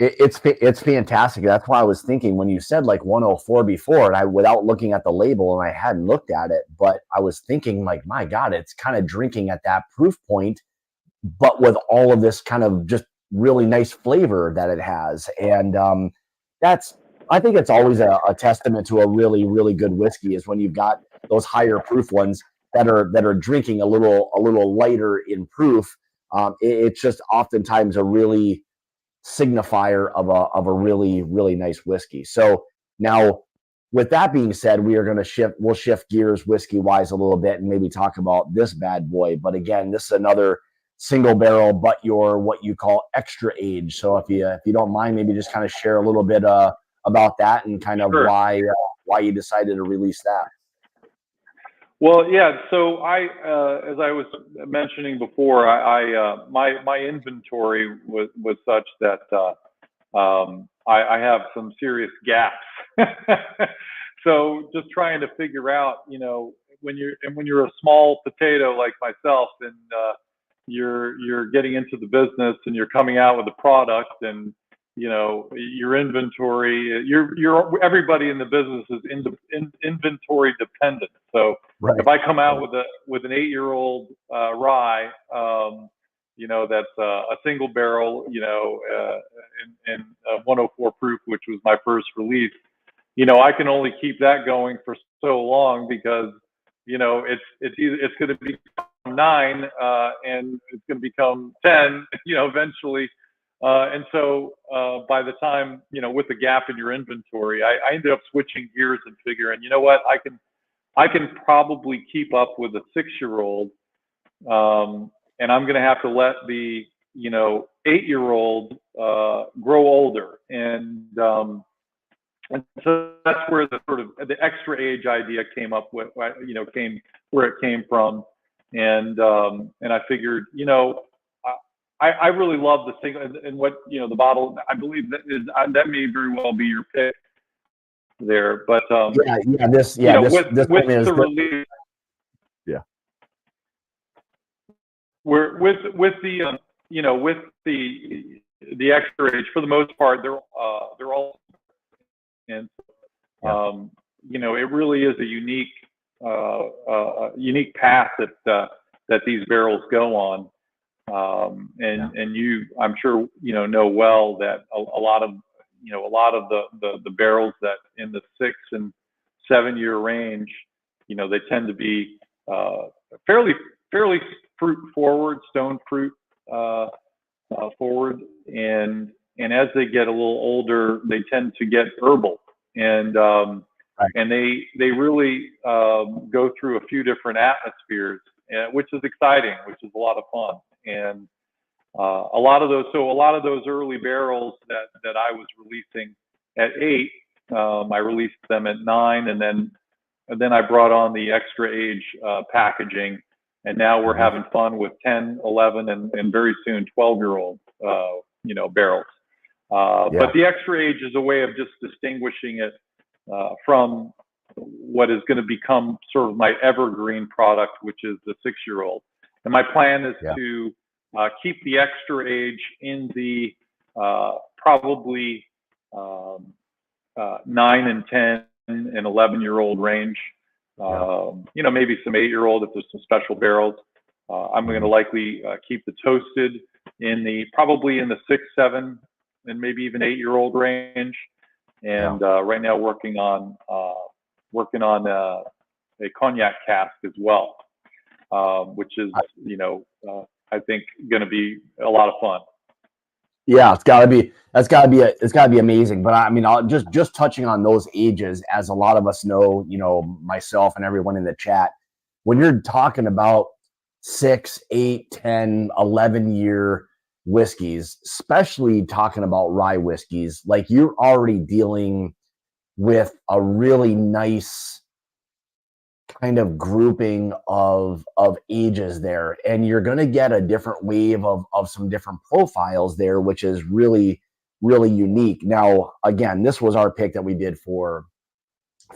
It's fantastic. That's why I was thinking when you said like 104 before, and without looking at the label, and I hadn't looked at it, but I was thinking like, my God, it's kind of drinking at that proof point, but with all of this kind of just really nice flavor that it has. And I think it's always a testament to a really, really good whiskey is when you've got those higher proof ones that are drinking a little lighter in proof. It's just oftentimes a really signifier of a really, really nice whiskey. So now, with that being said, we'll shift gears whiskey wise a little bit and maybe talk about this bad boy. But again, this is another single barrel, but what you call extra age. So if you don't mind, maybe just kind of share a little bit about that and kind of why you decided to release that. Well, yeah. So as I was mentioning before, my inventory was such that I have some serious gaps. So just trying to figure out, when you're a small potato like myself, and you're getting into the business and you're coming out with a product, and your inventory, everybody in the business is inventory dependent. So Right. if I come out with an 8-year-old rye, that's a single barrel, and 104 proof, which was my first release, I can only keep that going for so long, because it's going to become 9, and it's going to become 10, eventually. And so by the time, with the gap in your inventory, I ended up switching gears and figuring, you know what, I can probably keep up with a 6-year-old, and I'm going to have to let the 8-year-old grow older, and so that's where the sort of the extra age idea came up with, came where it came from, and I figured, I really love the single, and what the bottle. I believe that may very well be your pick there, but This one is the release, yeah. with the with the extra age, for the most part, they're all, and it really is a unique path that these barrels go on. And I'm sure know well that a lot of the barrels that in the 6 and 7 year range, they tend to be fairly fruit forward, stone fruit forward, and as they get a little older, they tend to get herbal, and they really go through a few different atmospheres, which is exciting, which is a lot of fun. And a lot of those early barrels that I was releasing at 8, I released them at 9, and then I brought on the extra age packaging, and now we're having fun with 10, 11, and very soon 12-year-old barrels. But the extra age is a way of just distinguishing it from what is going to become sort of my evergreen product, which is the 6-year-old. And my plan is to keep the extra age in the probably 9 and 10 and 11-year-old range. Maybe some 8-year-old if there's some special barrels. I'm going to likely keep the toasted probably in the 6, 7, and maybe even 8-year-old range. And right now working on a cognac cask as well, which is I think going to be a lot of fun. Yeah, it's gotta be amazing. But I mean, just touching on those ages, as a lot of us know, myself and everyone in the chat, when you're talking about 6, 8, 10, 11-year whiskeys, especially talking about rye whiskeys, like, you're already dealing with a really nice kind of grouping of ages there, and you're going to get a different wave of some different profiles there, which is really, really unique. Now, again, this was our pick that we did for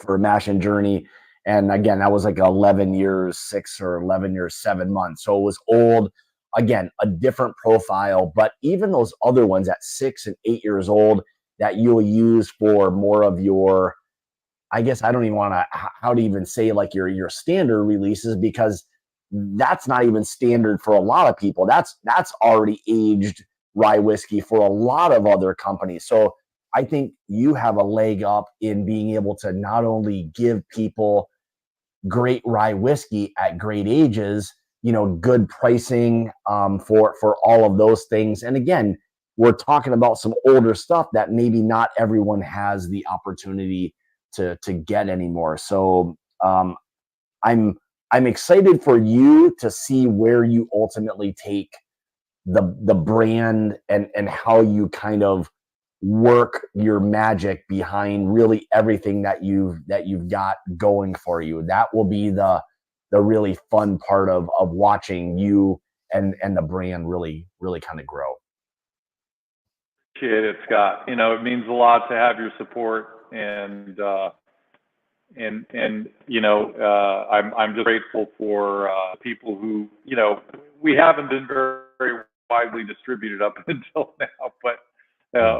Mash and Journey, and again, that was like 11 years 6 or 11 years 7 months, so it was old. Again, a different profile, but even those other ones at 6 and 8 years old that you'll use for more of your, I guess I don't even want to, how to even say, like, your standard releases, because that's not even standard for a lot of people. That's already aged rye whiskey for a lot of other companies. So I think you have a leg up in being able to not only give people great rye whiskey at great ages, good pricing for all of those things. And again, we're talking about some older stuff that maybe not everyone has the opportunity to get anymore. So I'm excited for you to see where you ultimately take the brand, and how you kind of work your magic behind really everything that you've got going for you. That will be the the really fun part of watching you and the brand really kind of grow. Appreciate it, Scott. You know, it means a lot to have your support, and you know, I'm just grateful for people who, you know, we haven't been very widely distributed up until now, but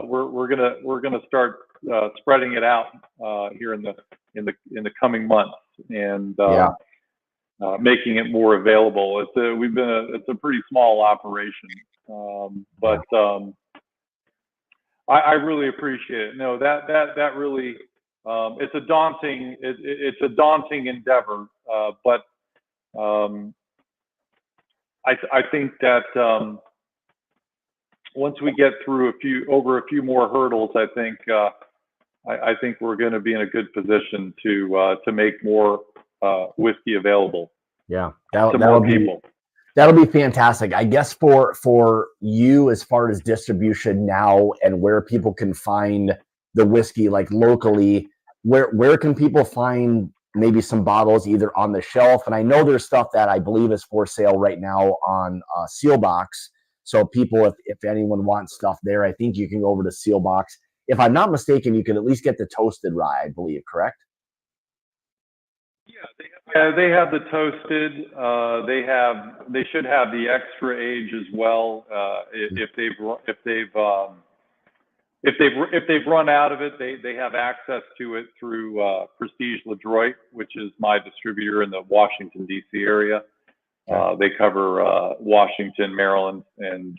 we're gonna start spreading it out here in the coming months, and making it more available. It's a pretty small operation, but I really appreciate it. No, that really, it's a daunting endeavor, but I think that once we get through over a few more hurdles, I think we're going to be in a good position to make more whiskey available. Yeah, that'll be fantastic. I guess for you, as far as distribution now and where people can find the whiskey, like locally, where can people find maybe some bottles either on the shelf? And I know there's stuff that I believe is for sale right now on Sealbox. So people, if anyone wants stuff there, I think you can go over to Sealbox. If I'm not mistaken, you can at least get the toasted rye, I believe, correct? Yeah, they have the toasted. They should have the extra age as well. If they've run out of it, they have access to it through Prestige LeDroit, which is my distributor in the Washington D.C. area. They cover Washington, Maryland, and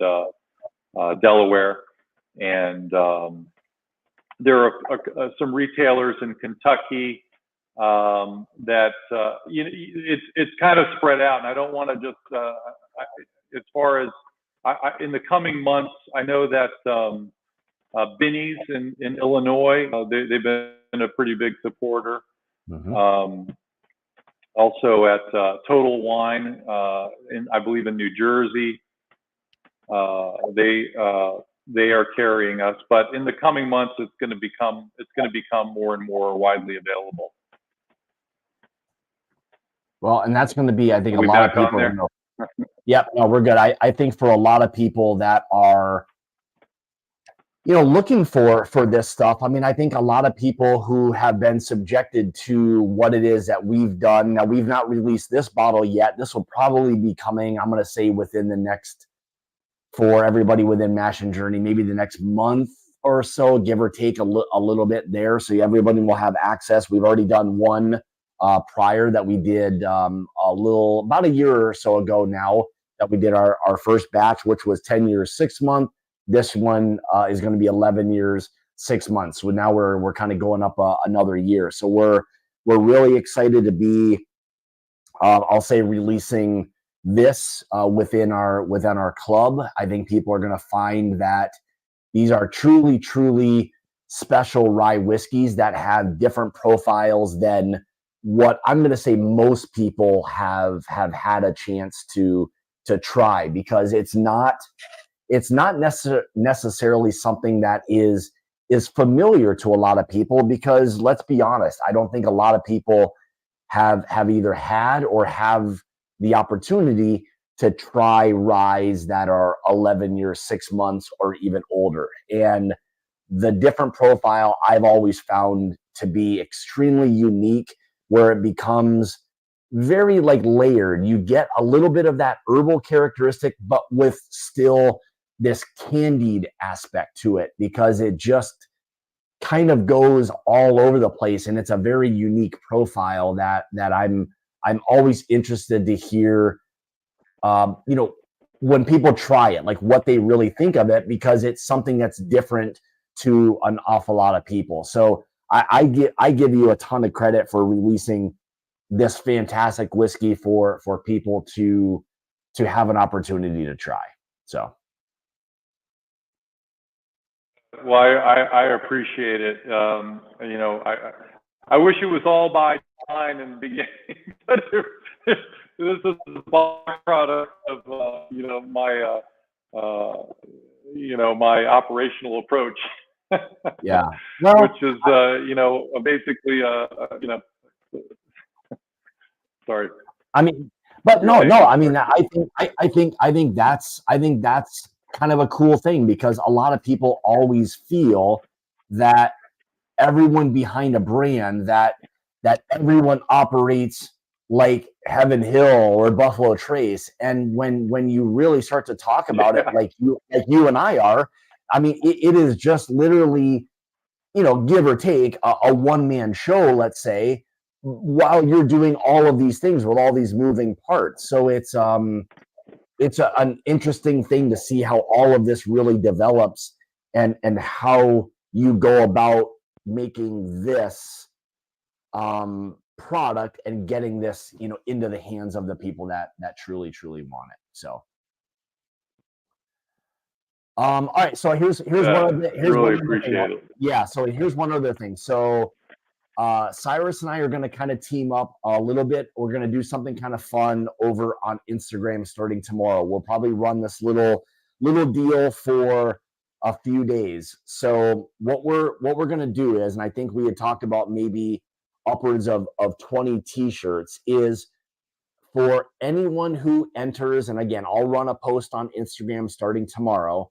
Delaware, and there are some retailers in Kentucky that it's kind of spread out, and I don't want to just as far as in the coming months, I know that Binny's in Illinois, they've been a pretty big supporter. Also at Total Wine, I believe in New Jersey, they are carrying us. But in the coming months, it's going to become more and more widely available. Well, and that's going to be, I think, a lot of people. Yep, no, we're good. I think for a lot of people that are, looking for this stuff. I mean, I think a lot of people who have been subjected to what it is that we've done. Now, we've not released this bottle yet. This will probably be coming, I'm going to say, within the next, for everybody within Mash and Journey, maybe the next month or so, give or take a little bit there. So everybody will have access. We've already done one prior that we did about a year or so ago now, that we did our first batch, which was 10 years, 6 months. This one is going to be 11 years, 6 months. So now we're kind of going up another year. So we're really excited to be, I'll say, releasing this within our club. I think people are going to find that these are truly, truly special rye whiskeys that have different profiles than what I'm going to say most people have had a chance to try, because it's not necessarily something that is familiar to a lot of people, because let's be honest, I don't think a lot of people have either had or have the opportunity to try ryes that are 11 years, 6 months, or even older. And the different profile I've always found to be extremely unique, where it becomes very layered. You get a little bit of that herbal characteristic, but with still this candied aspect to it, because it just kind of goes all over the place, and it's a very unique profile that I'm always interested to hear, when people try it, like what they really think of it, because it's something that's different to an awful lot of people. So I give you a ton of credit for releasing this fantastic whiskey for people to have an opportunity to try. So. Well, I appreciate it. I wish it was all by design in the beginning, but this is a byproduct of my operational approach. Yeah. Well, which is basically sorry. I mean, but no, Really? no. I mean, I think that's kind of a cool thing because a lot of people always feel that everyone behind a brand that everyone operates like Heaven Hill or Buffalo Trace, and when you really start to talk about it, Yeah. like you and I are, I mean, it is just literally, give or take a one man show, let's say, while you're doing all of these things with all these moving parts. So it's an interesting thing to see how all of this really develops and how you go about making this product and getting this into the hands of the people that truly want it. So all right, so here's one Yeah. of the here's Really one other thing. appreciate it. Yeah, so here's one other thing. So Cyrus and I are going to kind of team up a little bit. We're going to do something kind of fun over on Instagram starting tomorrow. We'll probably run this little deal for a few days. So what we're going to do is, and I think we had talked about maybe upwards of 20 t-shirts, is for anyone who enters, and again, I'll run a post on Instagram starting tomorrow,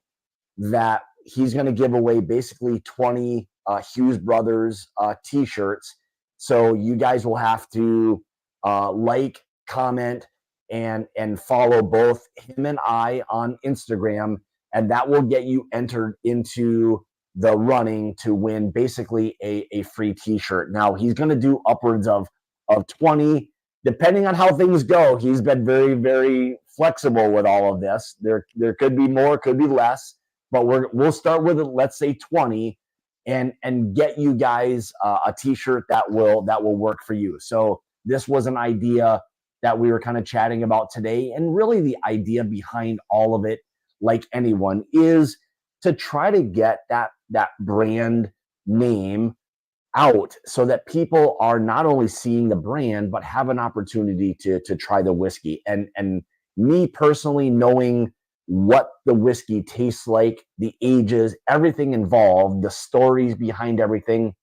that he's going to give away basically 20 Hughes Brothers t-shirts. So you guys will have to like, comment, and follow both him and I on Instagram, and that will get you entered into the running to win basically a free t-shirt. Now he's going to do upwards of 20, depending on how things go. He's been very, very flexible with all of this. There could be more, could be less, but we'll start with, let's say, 20, and get you guys a t-shirt that will work for you. So this was an idea that we were kind of chatting about today, and really the idea behind all of it, like anyone, is to try to get that brand name out so that people are not only seeing the brand but have an opportunity to try the whiskey. And me personally, knowing what the whiskey tastes like, the ages, everything involved, the stories behind everything,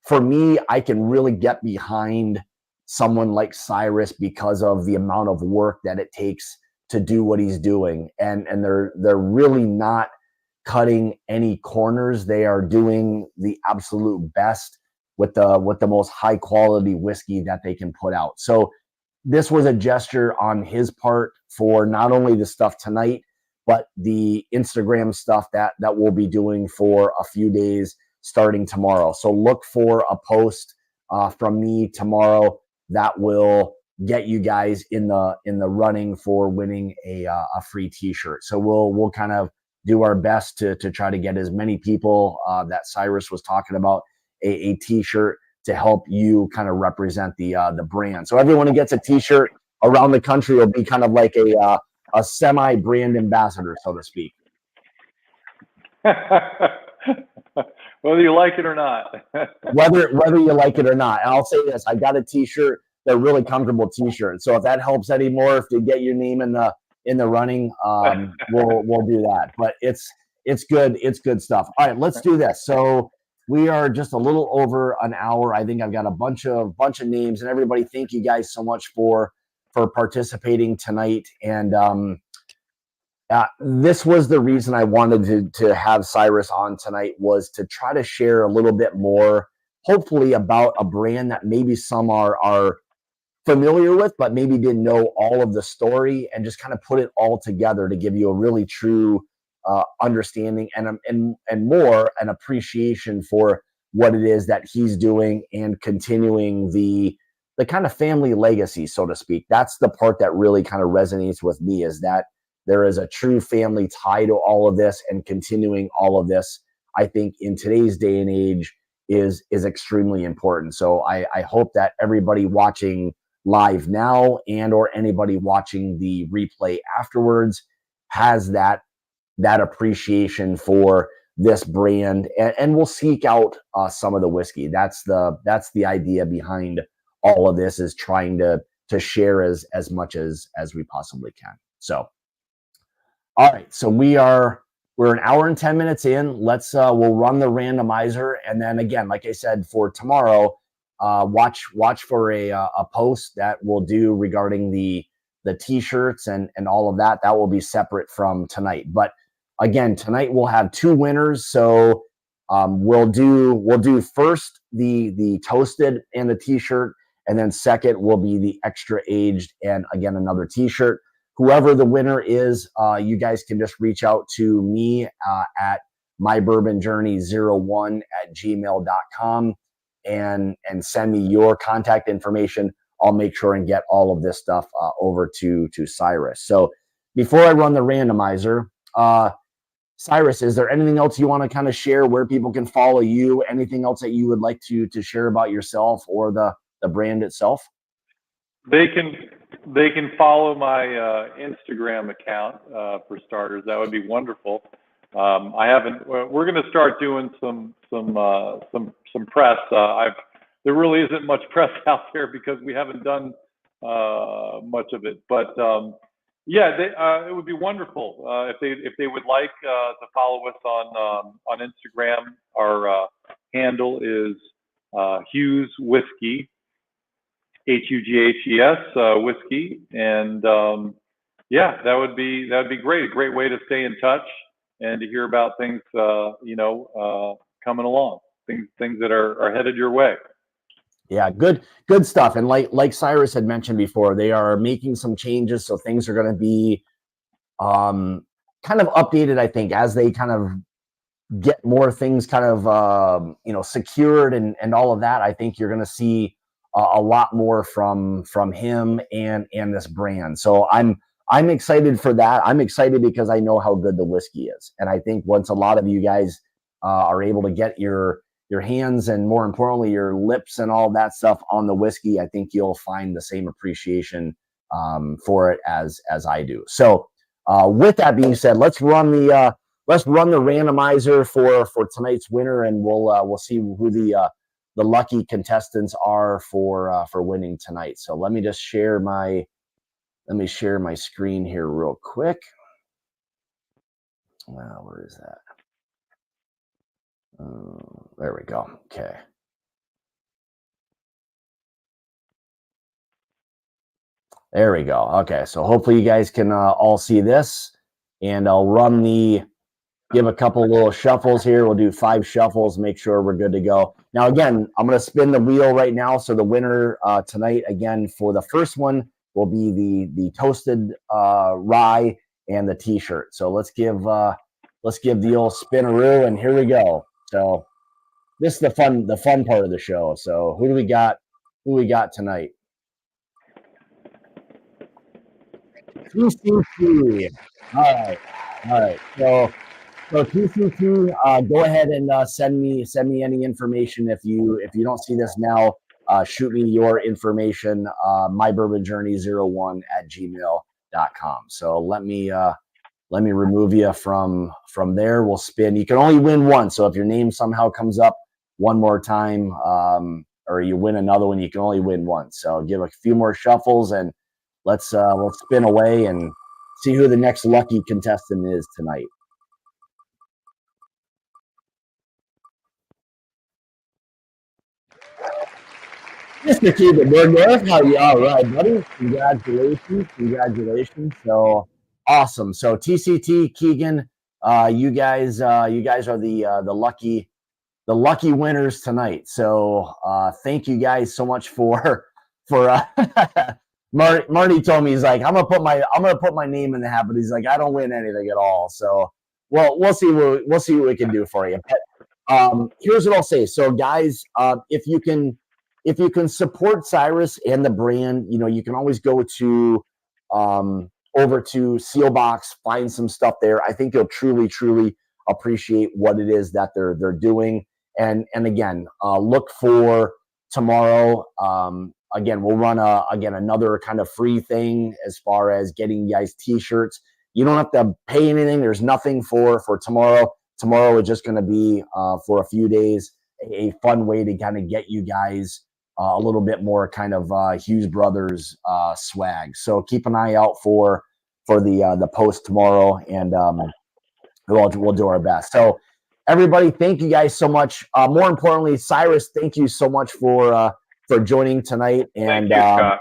for me, I can really get behind someone like Cyrus because of the amount of work that it takes to do what he's doing. And they're really not cutting any corners. They are doing the absolute best with the most high quality whiskey that they can put out. So this was a gesture on his part for not only the stuff tonight, but the Instagram stuff that we'll be doing for a few days starting tomorrow. So look for a post from me tomorrow that will get you guys in the running for winning a free t-shirt. So we'll kind of do our best to try to get as many people that Cyrus was talking about a t-shirt to help you kind of represent the brand. So everyone who gets a t-shirt around the country will be kind of like a semi brand ambassador, so to speak. Whether you like it or not. whether you like it or not. And I'll say this, I got a t-shirt, they're really comfortable t-shirts. So if that helps anymore, if to get your name in the running, we'll do that. But it's good stuff. All right, let's do this. So we are just a little over an hour. I think I've got a bunch of names, and everybody, thank you guys so much for participating tonight. And this was the reason I wanted to have Cyrus on tonight, was to try to share a little bit more, hopefully, about a brand that maybe some are familiar with, but maybe didn't know all of the story, and just kind of put it all together to give you a really true understanding and more an appreciation for what it is that he's doing and continuing the kind of family legacy, so to speak. That's the part that really kind of resonates with me, is that there is a true family tie to all of this, and continuing all of this, I think, in today's day and age is extremely important. So I hope that everybody watching live now and or anybody watching the replay afterwards has that appreciation for this brand, and we'll seek out some of the whiskey. That's the idea behind all of this, is trying to share as much as we possibly can. So all right, so we're an hour and 10 minutes in. Let's we'll run the randomizer, and then again, like I said, for tomorrow, watch for a post that we'll do regarding the t-shirts and all of that. That will be separate from tonight. But again, tonight we'll have 2 winners. So we'll do first the toasted and the t-shirt, and then second will be the extra aged and again another t-shirt. Whoever the winner is, you guys can just reach out to me at mybourbonjourney01@gmail.com and send me your contact information. I'll make sure and get all of this stuff over to Cyrus. So before I run the randomizer, Cyrus, is there anything else you want to kind of share where people can follow you? Anything else that you would like to share about yourself or the brand itself? They can follow my Instagram account for starters. That would be wonderful. I haven't. We're going to start doing some press. There really isn't much press out there because we haven't done much of it. But yeah, it would be wonderful if they would like to follow us on Instagram. Our handle is Hughes Whiskey, HUGHES whiskey, and yeah, that would be great. A great way to stay in touch and to hear about things coming along, things that are headed your way. Yeah, good stuff. And like Cyrus had mentioned before, they are making some changes, so things are going to be kind of updated, I think, as they kind of get more things kind of secured and all of that. I think you're going to see a lot more from him and this brand. So I'm excited for that. I'm excited because I know how good the whiskey is, and I think once a lot of you guys are able to get your hands and more importantly your lips and all that stuff on the whiskey, I think you'll find the same appreciation for it as I do. So with that being said, let's run the randomizer for tonight's winner, and we'll see who the lucky contestants are for winning tonight. So let me just share my screen here real quick. Where is that? There we go. Okay. There we go. Okay, so hopefully you guys can all see this, and I'll give a couple little shuffles here. We'll do 5 shuffles, make sure we're good to go. Now, again, I'm going to spin the wheel right now. So the winner tonight, again, for the first one will be the toasted rye and the t-shirt. So let's give the old spinaroo, and here we go. So this is the fun part of the show. So who do we got? Who we got tonight? TCT. All right. So TCT, go ahead and send me any information. If you don't see this now, shoot me your information. mybourbonjourney01@gmail.com. So let me remove you from there. We'll spin. You can only win one. So if your name somehow comes up one more time, or you win another one, you can only win one. So give a few more shuffles, and let's spin away and see who the next lucky contestant is tonight. Mr. Keegan Bergdorf, how you? All right, buddy. Congratulations. So awesome. So TCT, Keegan, you guys are the lucky winners tonight. So thank you guys so much for Marty told me, he's like, I'm gonna put my name in the hat, but he's like, I don't win anything at all. So we'll see what we can do for you. But here's what I'll say. So guys, if you can support Cyrus and the brand, you can always go to over to Sealbox, find some stuff there. I think you'll truly appreciate what it is that they're doing. And again, look for tomorrow. Again, we'll run another kind of free thing as far as getting you guys t-shirts. You don't have to pay anything. There's nothing for tomorrow. Tomorrow is just going to be for a few days a fun way to kind of get you guys a little bit more kind of Hughes Brothers swag. So keep an eye out for the post tomorrow, and we'll do our best. So everybody, thank you guys so much. More importantly, Cyrus, thank you so much for for joining tonight and Thank you, Scott.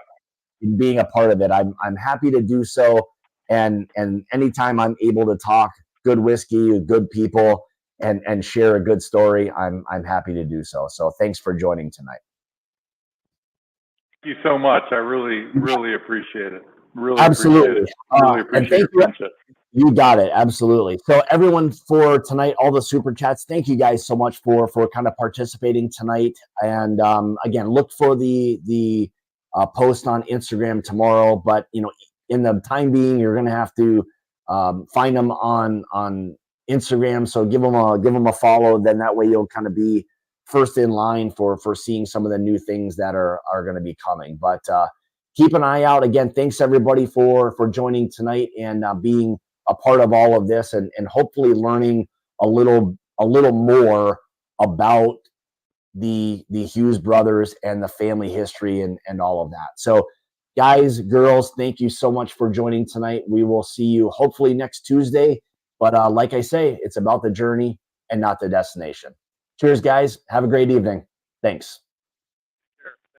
being a part of it. I'm happy to do so. And anytime I'm able to talk good whiskey with good people and share a good story, I'm happy to do so. So thanks for joining tonight. Thank you so much. I really appreciate it. Really Absolutely. appreciate it. Really And appreciate thank your you. friendship. You got it. Absolutely. So everyone for tonight, all the super chats, thank you guys so much for kind of participating tonight. And again, look for the post on Instagram tomorrow. But you know, in the time being, you're going to have to find them on Instagram. So give them a follow. Then that way you'll kind of be first in line for seeing some of the new things that are going to be coming. But keep an eye out. Again, thanks everybody for joining tonight and being a part of all of this and hopefully learning a little more about the Hughes brothers and the family history and all of that. So guys, girls, thank you so much for joining tonight. We will see you hopefully next Tuesday. But like I say, it's about the journey and not the destination. Cheers, guys. Have a great evening. Thanks.